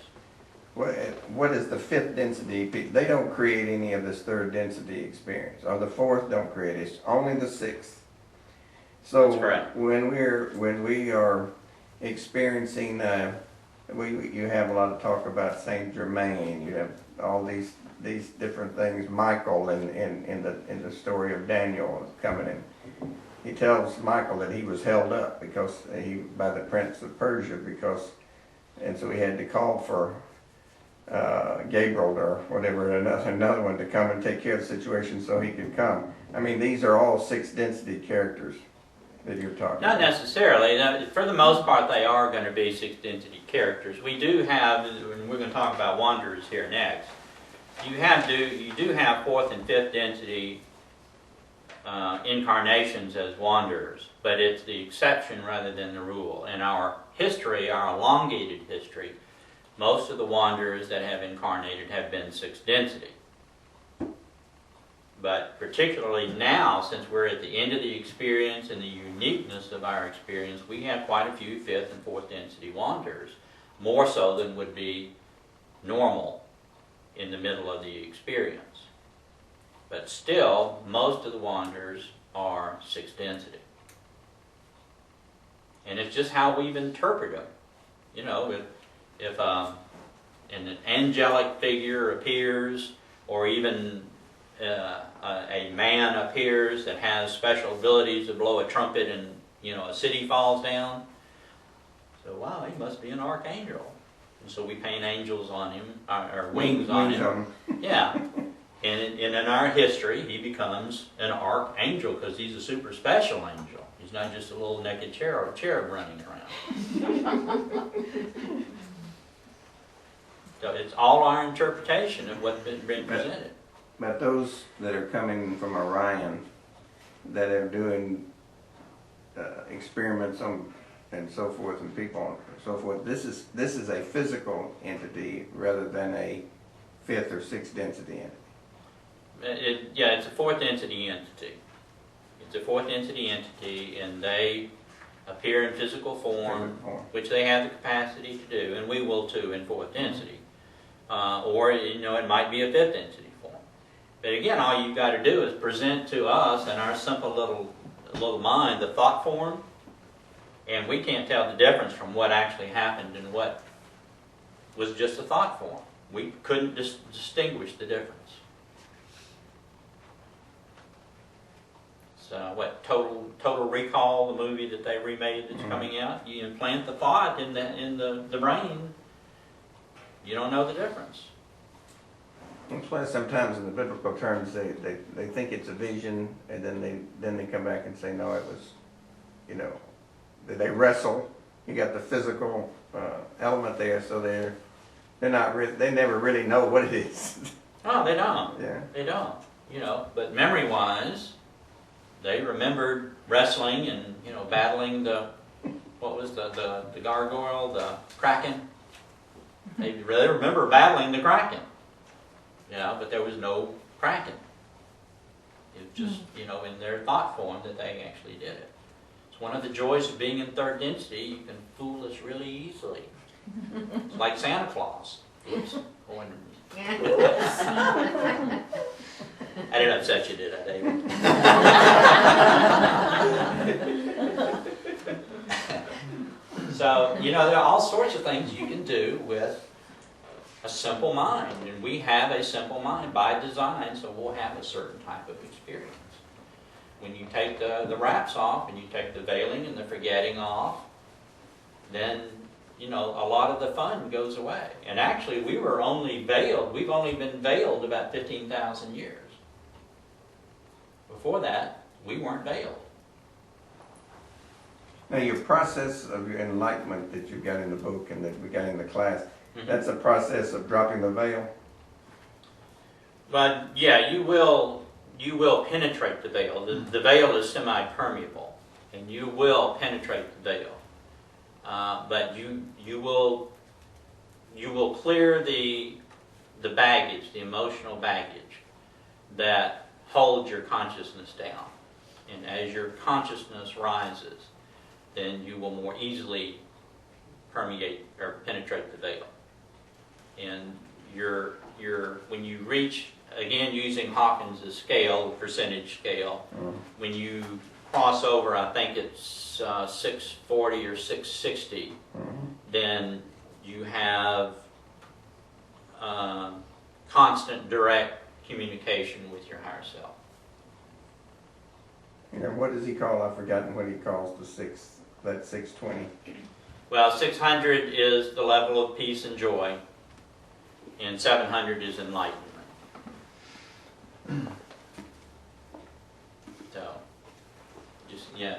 What is the fifth density? They don't create any of this third density experience, or the fourth don't create it. It's only the sixth. So That's correct. when we are experiencing, you have a lot of talk about Saint Germain. You have all these different things. Michael in the story of Daniel coming in. He tells Michael that he was held up by the Prince of Persia, and so he had to call for Gabriel or whatever, another one to come and take care of the situation so he could come. I mean, these are all sixth density characters that you're talking Not about. necessarily. For the most part, they are going to be sixth density characters. We do have, and we're going to talk about wanderers here next, you do have fourth and fifth density incarnations as wanderers, but it's the exception rather than the rule. In our history, our elongated history, most of the wanderers that have incarnated have been sixth density. But particularly now, since we're at the end of the experience and the uniqueness of our experience, we have quite a few fifth and fourth density wanderers, more so than would be normal in the middle of the experience. But still, most of the wanderers are sixth density. And it's just how we've interpreted them. If an angelic figure appears, or even a man appears that has special abilities to blow a trumpet and a city falls down, so wow, he must be an archangel. And so we paint angels on him, or wings on him. Yeah. And in our history, he becomes an archangel because he's a super special angel. He's not just a little naked cherub running around. So it's all our interpretation of what's been presented. But those that are coming from Orion, that are doing experiments on and so forth, and people and so forth, this is a physical entity rather than a fifth or sixth density entity. Yeah, it's a fourth entity entity. It's a fourth entity entity, and they appear in physical form, which they have the capacity to do, and we will too in fourth density. Or, it might be a fifth entity form. But again, all you've got to do is present to us in our simple little mind the thought form, and we can't tell the difference from what actually happened and what was just a thought form. We couldn't distinguish the difference. So what, Total Recall, the movie that they remade that's coming out, you implant the thought in the brain, you don't know the difference. That's why sometimes in the biblical terms they think it's a vision, and then they come back and say, no, it was, they wrestle. You got the physical element there, so they never really know what it is. Oh, they don't. Yeah. They don't. But memory-wise, they remembered wrestling and battling the gargoyle, the kraken. They really remember battling the kraken. But there was no kraken. It was just in their thought form that they actually did it. It's one of the joys of being in third density. You can fool us really easily. It's like Santa Claus. Oops. I didn't upset you, did I, David? So, there are all sorts of things you can do with a simple mind. And we have a simple mind by design, so we'll have a certain type of experience. When you take the wraps off and you take the veiling and the forgetting off, then, a lot of the fun goes away. And actually, we've only been veiled about 15,000 years. Before that, we weren't veiled. Now, your process of your enlightenment that you've got in the book and that we got in the class, that's a process of dropping the veil? But, yeah, you will penetrate the veil. The veil is semi-permeable, and you will penetrate the veil. But you will clear the baggage, the emotional baggage that holds your consciousness down. And as your consciousness rises, then you will more easily permeate or penetrate the veil. And when you reach, again using Hawkins' scale, the percentage scale, when you cross over, I think it's 640 or 660, then you have constant, direct communication with your higher self. What does he call? I've forgotten what he calls that 620. Well, 600 is the level of peace and joy, and 700 is enlightenment. So,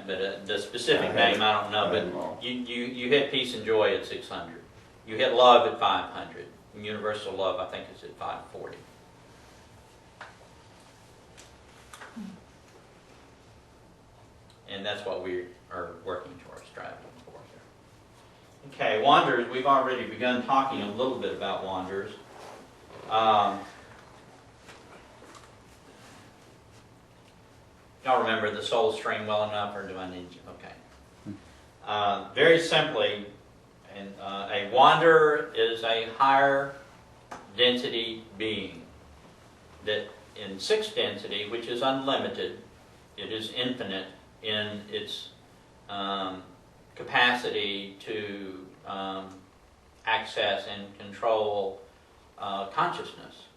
but the specific name I don't know, but you hit peace and joy at 600. You hit love at 500. And universal love, I think, is at 540. And that's what we are working towards, striving for. Okay, wanderers, we've already begun talking a little bit about wanderers. Y'all remember the soul stream well enough, or do I need you? Okay. Very simply, a wanderer is a higher density being that in sixth density, which is unlimited, it is infinite in its capacity to access and control consciousness.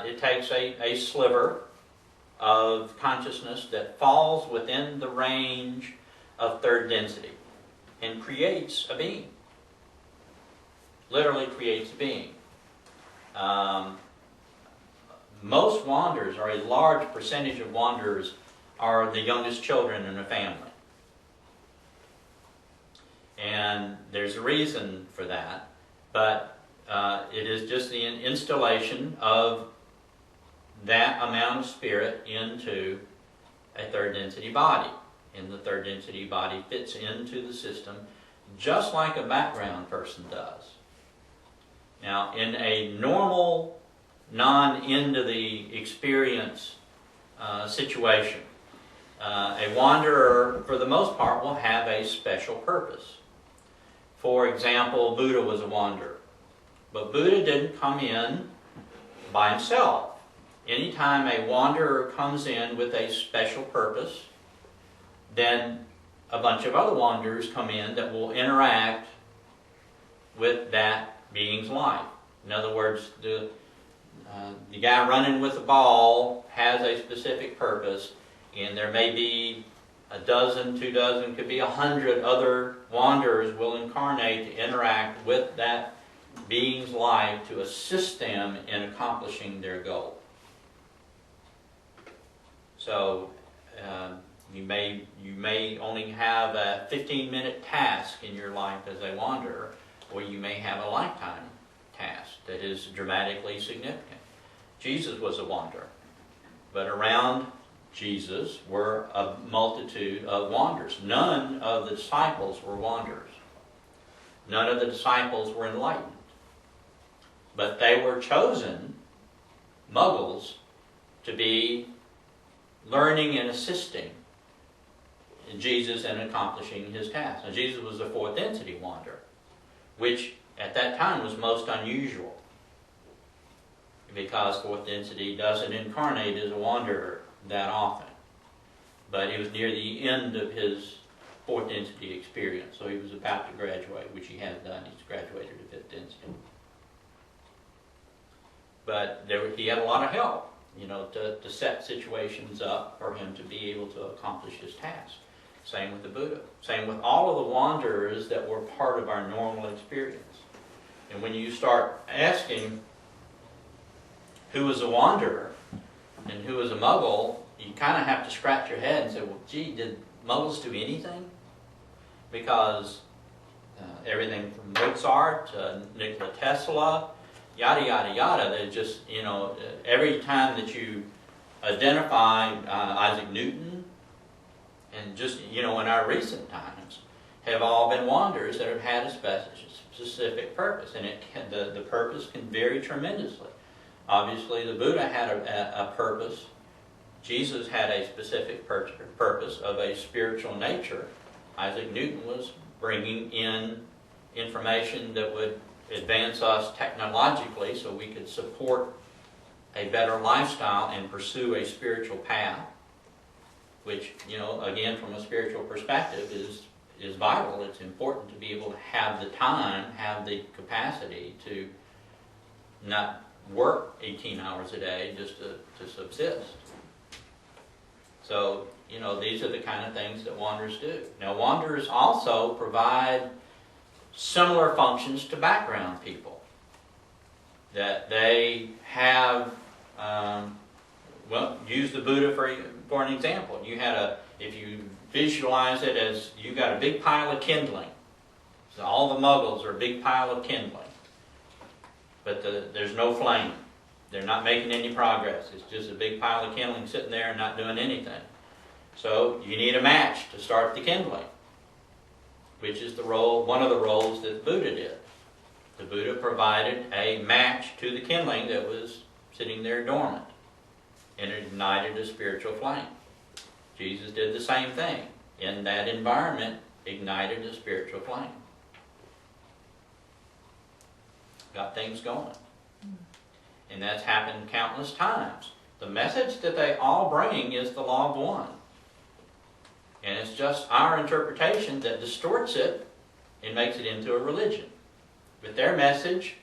It takes a sliver of consciousness that falls within the range of third density and creates a being. literally creates being. Most wanderers, or a large percentage of wanderers, are the youngest children in a family. And there's a reason for that, but it is just the installation of that amount of spirit into a third density body. And the third density body fits into the system just like a background person does. Now, in a normal, non-end of the experience situation, a wanderer, for the most part, will have a special purpose. For example, Buddha was a wanderer. But Buddha didn't come in by himself. Anytime a wanderer comes in with a special purpose, then a bunch of other wanderers come in that will interact with that being's life. In other words, the guy running with the ball has a specific purpose, and there may be a dozen, 2 dozen, could be 100 other wanderers will incarnate to interact with that being's life to assist them in accomplishing their goal. So you may only have a 15-minute task in your life as a wanderer, or you may have a lifetime task that is dramatically significant. Jesus was a wanderer, but around Jesus were a multitude of wanderers. None of the disciples were wanderers. None of the disciples were enlightened. But they were chosen, Muggles, to be learning and assisting Jesus in accomplishing his task. Now, Jesus was a fourth density wanderer, which at that time was most unusual, because fourth density doesn't incarnate as a wanderer that often. But he was near the end of his fourth density experience, so he was about to graduate, which he has done. He's graduated to fifth density. But he had a lot of help, to set situations up for him to be able to accomplish his task. Same with the Buddha. Same with all of the wanderers that were part of our normal experience. And when you start asking who was a wanderer and who was a Muggle, you kind of have to scratch your head and say, well, gee, did Muggles do anything? Because everything from Mozart to Nikola Tesla, yada, yada, yada, they just, every time that you identify Isaac Newton, and just, in our recent times, have all been wanderers that have had a specific purpose. And the purpose can vary tremendously. Obviously, the Buddha had a purpose. Jesus had a specific purpose of a spiritual nature. Isaac Newton was bringing in information that would advance us technologically so we could support a better lifestyle and pursue a spiritual path, which, again, from a spiritual perspective is vital. It's important to be able to have the time, have the capacity to not work 18 hours a day just to subsist. So, these are the kind of things that wanderers do. Now, wanderers also provide similar functions to background people. That they have, use the Buddha for an example. If you visualize it as you got a big pile of kindling. So all the Muggles are a big pile of kindling. But there's no flame. They're not making any progress. It's just a big pile of kindling sitting there and not doing anything. So you need a match to start the kindling, which is one of the roles that the Buddha did. The Buddha provided a match to the kindling that was sitting there dormant, and it ignited a spiritual flame. Jesus did the same thing. In that environment, ignited a spiritual flame. Got things going. And that's happened countless times. The message that they all bring is the law of one. And it's just our interpretation that distorts it and makes it into a religion. But their message,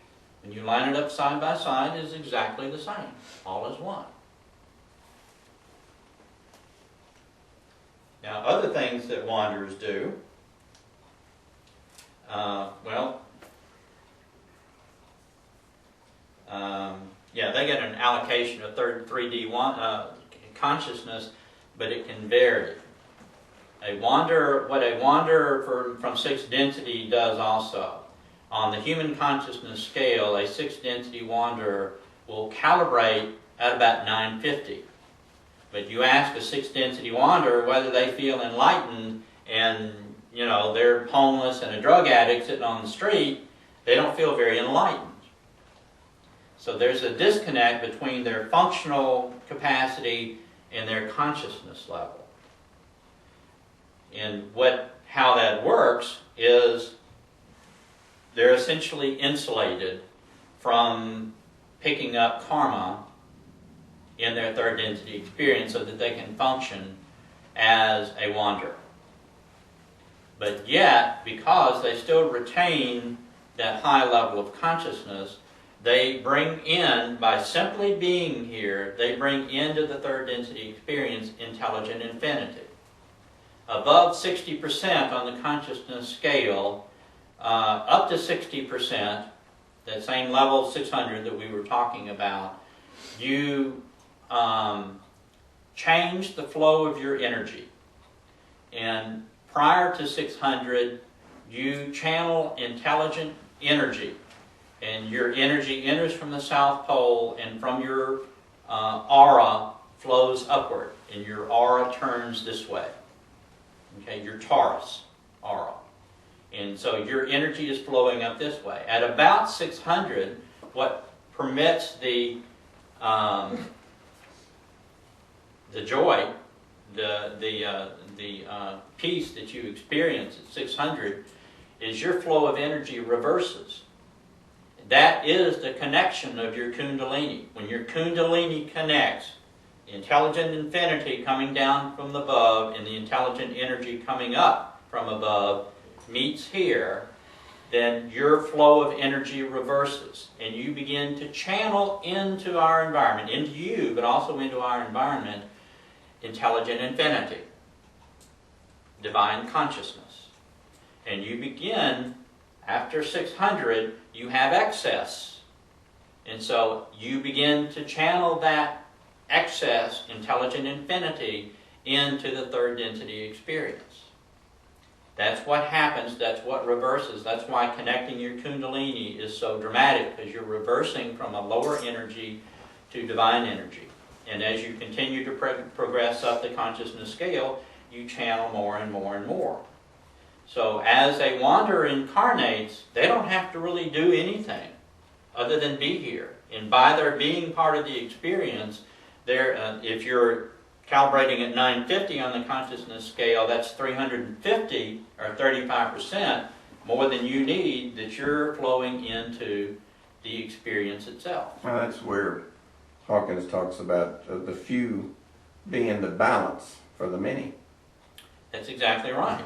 when you line it up side by side, is exactly the same. All is one. Now, other things that wanderers do, Yeah, they get an allocation of 3D consciousness, but it can vary. What a wanderer from 6th density does also. On the human consciousness scale, a 6th density wanderer will calibrate at about 950. But you ask a 6th density wanderer whether they feel enlightened, and they're homeless and a drug addict sitting on the street, they don't feel very enlightened. So there's a disconnect between their functional capacity and their consciousness level. And how that works is they're essentially insulated from picking up karma in their 3rd density experience so that they can function as a wanderer. But yet, because they still retain that high level of consciousness, they bring in, by simply being here, they bring into the 3rd density experience intelligent infinity. Above 60% on the consciousness scale, up to 60%, that same level 600 that we were talking about, you change the flow of your energy. And prior to 600, you channel intelligent energy. And your energy enters from the South Pole, and from your aura flows upward. And your aura turns this way. Okay, your Taurus aura. And so your energy is flowing up this way. At about 600, what permits the joy, the peace that you experience at 600, is your flow of energy reverses. That is the connection of your Kundalini. When your Kundalini connects, intelligent infinity coming down from above and the intelligent energy coming up from above meets here, then your flow of energy reverses. And you begin to channel into our environment, into you, but also into our environment, intelligent infinity, divine consciousness. And you begin, after 600, you have excess. And so you begin to channel that excess intelligent infinity into the 3rd density experience. That's what happens, that's what reverses. That's why connecting your Kundalini is so dramatic, because you're reversing from a lower energy to divine energy. And as you continue to progress up the consciousness scale, you channel more and more and more. So as a wanderer incarnates, they don't have to really do anything other than be here. And by their being part of the experience, if you're calibrating at 950 on the consciousness scale, that's 350 or 35% more than you need that you're flowing into the experience itself. Well, that's where Hawkins talks about the few being the balance for the many. That's exactly right.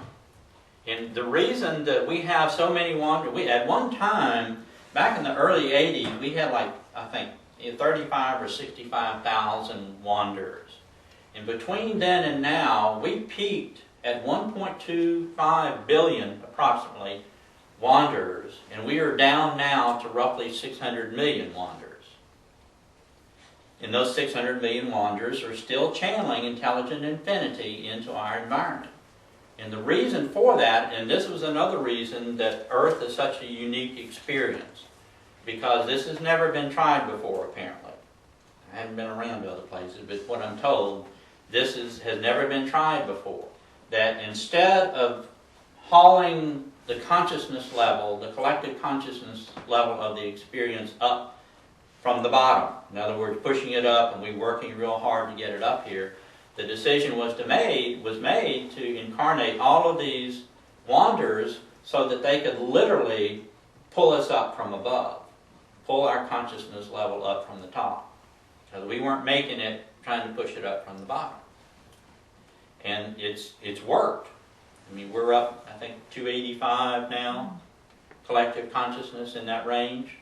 And the reason that we have so many wanderers, at one time, back in the early 80s, we had 35 or 65,000 wanderers. And between then and now, we peaked at 1.25 billion, approximately, wanderers. And we are down now to roughly 600 million wanderers. And those 600 million wanderers are still channeling intelligent infinity into our environment. And the reason for that, and this was another reason that Earth is such a unique experience, because this has never been tried before, apparently. I haven't been around to other places, but what I'm told, this has never been tried before. That instead of hauling the consciousness level, the collective consciousness level of the experience up from the bottom, in other words, pushing it up, and we're working real hard to get it up here, the decision was made to incarnate all of these wanderers so that they could literally pull us up from above, pull our consciousness level up from the top. Because we weren't making it, trying to push it up from the bottom. And it's worked. I mean, we're up, I think, 285 now, collective consciousness in that range.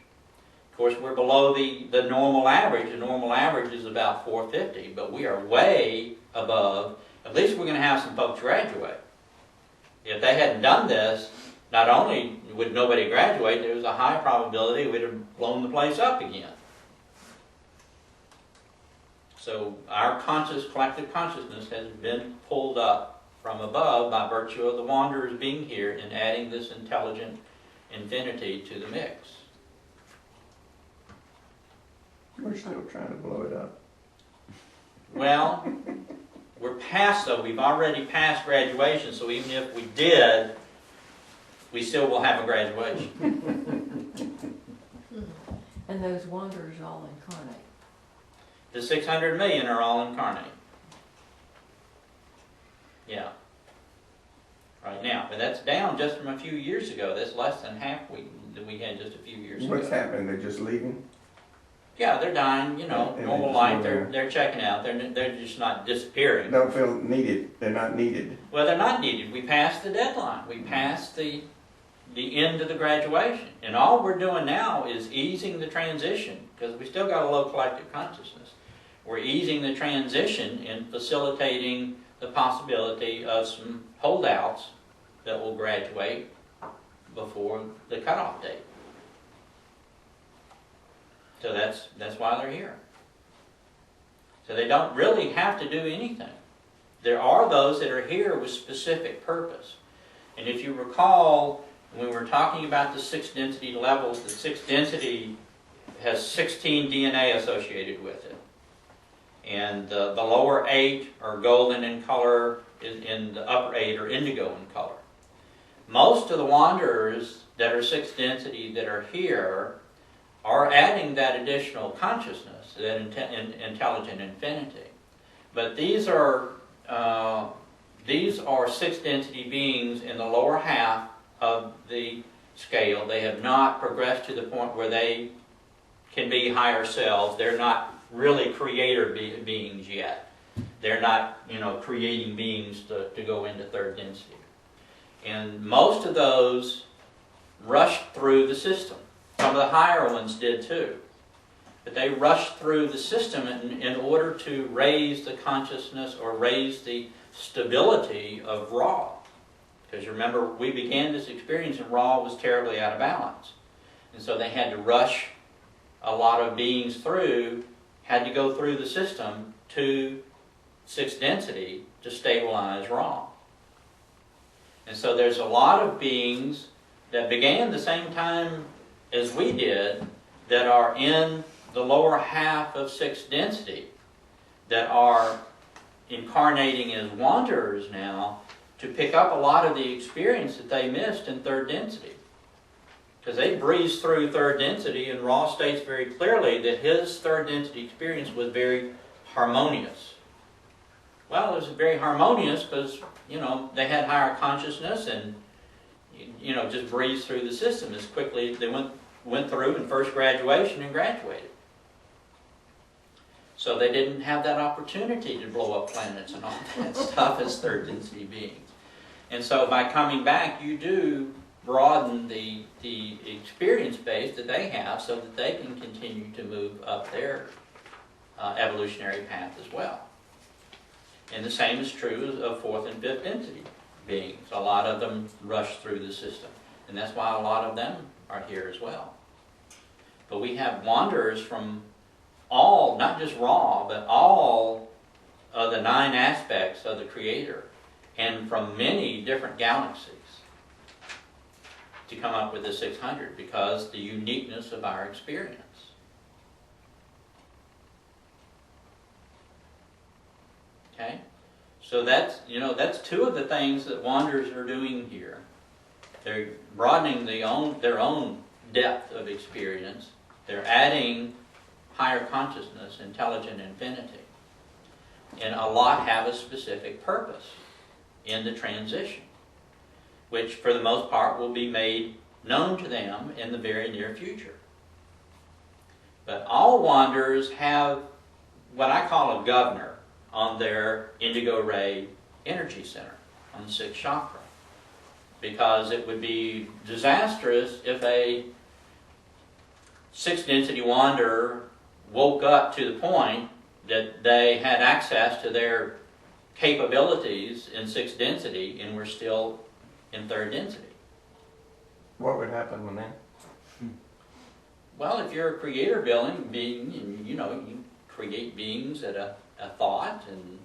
Of course, we're below the normal average. The normal average is about 450, but we are way above. At least we're going to have some folks graduate. If they hadn't done this, not only would nobody graduate, there was a high probability we'd have blown the place up again. So our collective consciousness has been pulled up from above by virtue of the wanderers being here and adding this intelligent infinity to the mix. We're still trying to blow it up. Well, we're past though. We've already passed graduation, so even if we did, we still will have a graduation. And those wanderers all incarnate. The 600 million are all incarnate. Yeah. Right now. But that's down just from a few years ago. That's less than half that we had just a few years ago. What's happening? They're just leaving? Yeah, they're dying, you know, And normal they just life. go They're checking out. They're just not disappearing. Don't feel needed. They're not needed. Well, they're not needed. We passed the deadline. We passed the end of the graduation. And all we're doing now is easing the transition, because we still got a low collective consciousness. We're easing the transition and facilitating the possibility of some holdouts that will graduate before the cutoff date. So that's why they're here. So they don't really have to do anything. There are those that are here with specific purpose. And if you recall, when we were talking about the 6 density levels, the 6 density has 16 DNA associated with it. And the lower 8 are golden in color, and the upper 8 are indigo in color. Most of the wanderers that are 6 density that are here are adding that additional consciousness, that intelligent infinity. But these are 6 density beings in the lower half of the scale. They have not progressed to the point where they can be higher selves. They're not really creator beings yet. They're not, creating beings to go into 3rd density. And most of those rushed through the system. Some of the higher ones did too. But they rushed through the system in order to raise the consciousness or raise the stability of Ra. Because remember, we began this experience and Ra was terribly out of balance. And so they had to rush a lot of beings through, had to go through the system to 6th density to stabilize Ra. And so there's a lot of beings that began the same time as we did that are in the lower half of 6th density that are incarnating as wanderers now to pick up a lot of the experience that they missed in 3rd density. Because they breezed through 3rd density, and Ra states very clearly that his 3rd density experience was very harmonious. Well, it was very harmonious because, they had higher consciousness and, just breezed through the system as quickly as they went through in first graduation and graduated. So they didn't have that opportunity to blow up planets and all that stuff as 3rd density beings. And so by coming back, you do broaden the experience base that they have so that they can continue to move up their evolutionary path as well. And the same is true of 4th and 5th density beings. A lot of them rush through the system. And that's why a lot of them are here as well. But we have wanderers from all, not just Ra, but all of the 9 aspects of the Creator, and from many different galaxies to come up with the 600 because the uniqueness of our experience. Okay? So that's 2 of the things that wanderers are doing here. They're broadening their own depth of experience. They're adding higher consciousness, intelligent infinity. And a lot have a specific purpose in the transition, which for the most part will be made known to them in the very near future. But all wanderers have what I call a governor on their indigo ray energy center, on the 6th chakra. Because it would be disastrous if a 6th density wanderer woke up to the point that they had access to their capabilities in 6th density and were still in 3rd density. What would happen when that? Well, if you're a creator being, and you create beings at a thought, and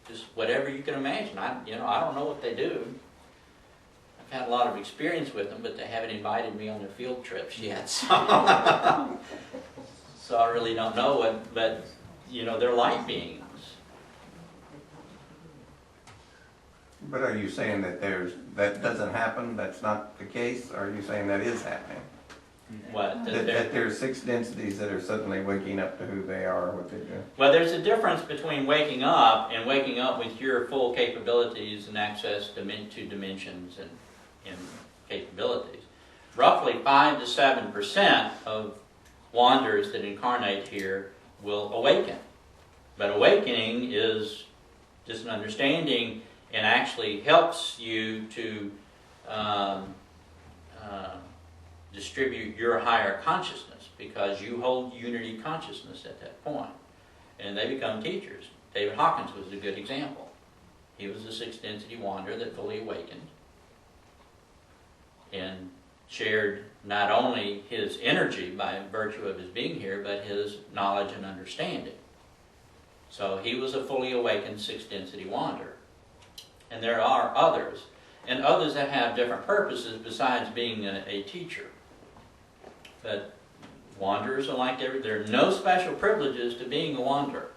just whatever you can imagine. I don't know what they do. I've had a lot of experience with them, but they haven't invited me on their field trips yet. So, so I really don't know what, but they're light beings. But are you saying that that doesn't happen, that's not the case, or are you saying that is happening? What? That there's 6 densities that are suddenly waking up to who they are, what they do? Well, there's a difference between waking up and waking up with your full capabilities and access to dimensions and capabilities. Roughly 5 to 7% of wanderers that incarnate here will awaken. But awakening is just an understanding and actually helps you to distribute your higher consciousness, because you hold unity consciousness at that point. And they become teachers. David Hawkins was a good example. He was a 6th density wanderer that fully awakened and shared not only his energy by virtue of his being here, but his knowledge and understanding. So he was a fully awakened 6th density wanderer. And there are others, and others that have different purposes besides being a teacher. But wanderers are like there are no special privileges to being a wanderer.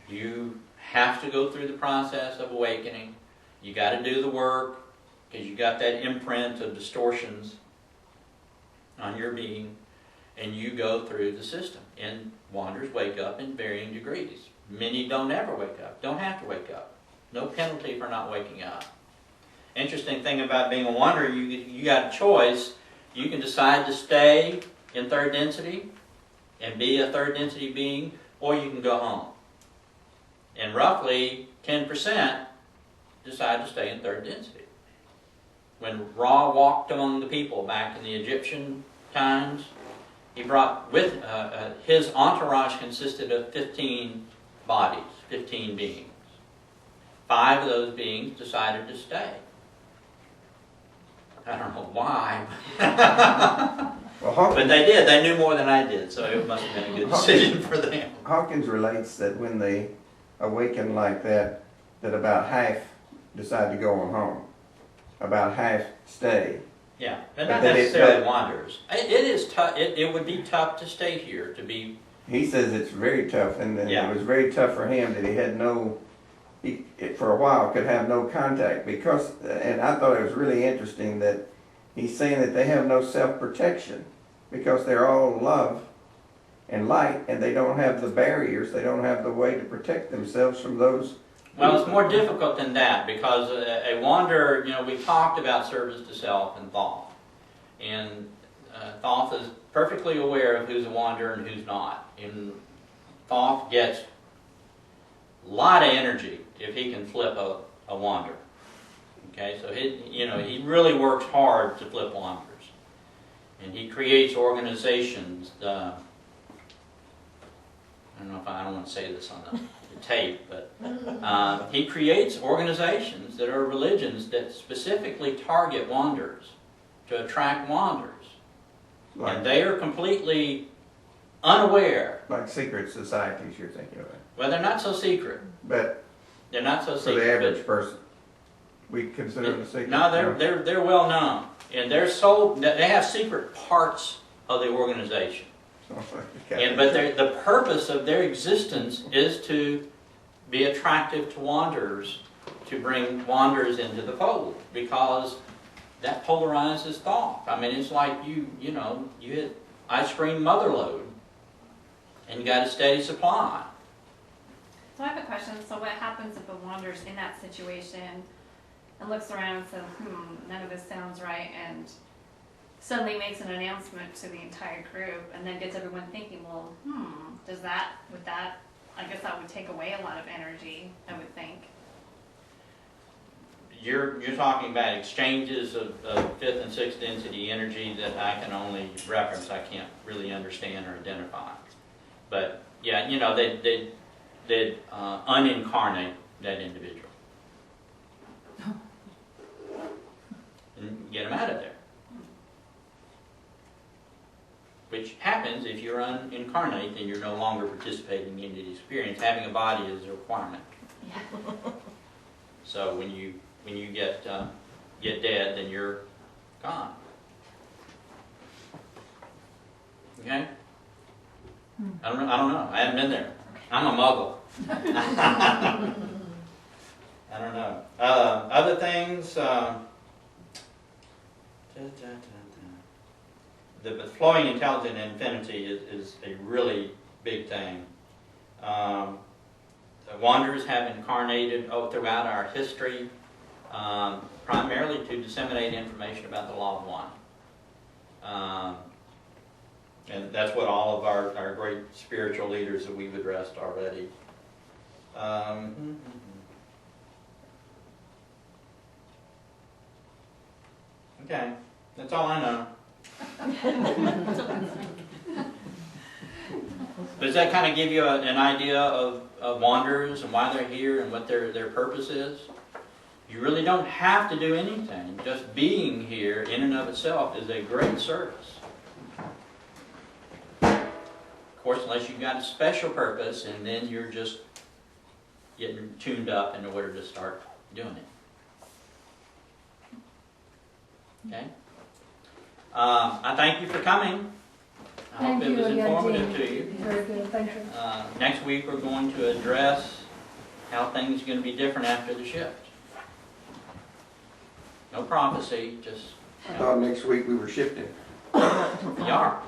You have to go through the process of awakening. You got to do the work, because you got that imprint of distortions on your being, and you go through the system. And wanderers wake up in varying degrees. Many don't ever wake up, don't have to wake up. No penalty for not waking up. Interesting thing about being a wanderer, you got a choice. You can decide to stay in 3rd density and be a 3rd density being, or you can go home. And roughly 10% decide to stay in 3rd density. When Ra walked among the people back in the Egyptian times, he brought with his entourage consisted of 15 bodies, 15 beings. 5 of those beings decided to stay. I don't know why. Well, But they did. They knew more than I did, so it must have been a good decision for them. Hawkins relates that when they awaken like that, that about half decide to go on home. About half stay. Yeah, but not necessarily wanderers. It is tough. It would be tough to stay here, to be... He says it's very tough, and Yeah. it was very tough for him that he had for a while could have no contact, because, and I thought it was really interesting that he's saying that they have no self-protection, because they're all love and light, and they don't have the barriers, they don't have the way to protect themselves from those. Well, it's more difficult than that, because a wanderer, we talked about service to self and thought. And Thoth is perfectly aware of who's a wanderer and who's not. And Thoth gets a lot of energy if he can flip a wanderer. Okay, so he really works hard to flip wanderers. And he creates organizations. I don't want to say this on the tape, but he creates organizations that are religions that specifically target wanderers, to attract wanderers. And they are completely unaware. Like secret societies you're thinking of. Well, they're not so secret. But They're not so for secret. the average person, we consider them a secret. No, they're well known. And they have secret parts of the organization. But the purpose of their existence is to be attractive to wanderers, to bring wanderers into the fold, because that polarizes thought. I mean, it's like you hit ice cream mother load, and you got a steady supply. So I have a question. So what happens if a wanderer's in that situation and looks around and says, none of this sounds right, and suddenly makes an announcement to the entire group, and then gets everyone thinking, well, I guess that would take away a lot of energy, I would think. You're talking about exchanges of 5th and 6th density energy that I can only reference. I can't really understand or identify. But yeah, they'd unincarnate that individual and get them out of there. which happens if you're unincarnate, then you're no longer participating in the experience. Having a body is a requirement. So when you get dead, then you're gone. Okay? I don't know. I haven't been there. I'm a Muggle. I don't know. Other things. The flowing intelligent infinity is a really big thing. The wanderers have incarnated throughout our history, primarily to disseminate information about the law of one. And that's what all of our great spiritual leaders that we've addressed already. Okay, that's all I know. Does that kind of give you an idea of wanderers and why they're here and what their purpose is? You really don't have to do anything. Just being here in and of itself is a great service. Of course, unless you've got a special purpose, and then you're just getting tuned up in order to start doing it. Okay? I thank you for coming. I hope it was informative to you. Very good, thank you. Next week we're going to address how things are going to be different after the shift. No prophecy, just... I thought next week we were shifting. We are.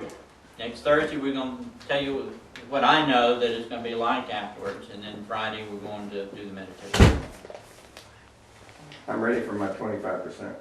Next Thursday we're going to tell you what I know that it's going to be like afterwards, and then Friday we're going to do the meditation. I'm ready for my 25%.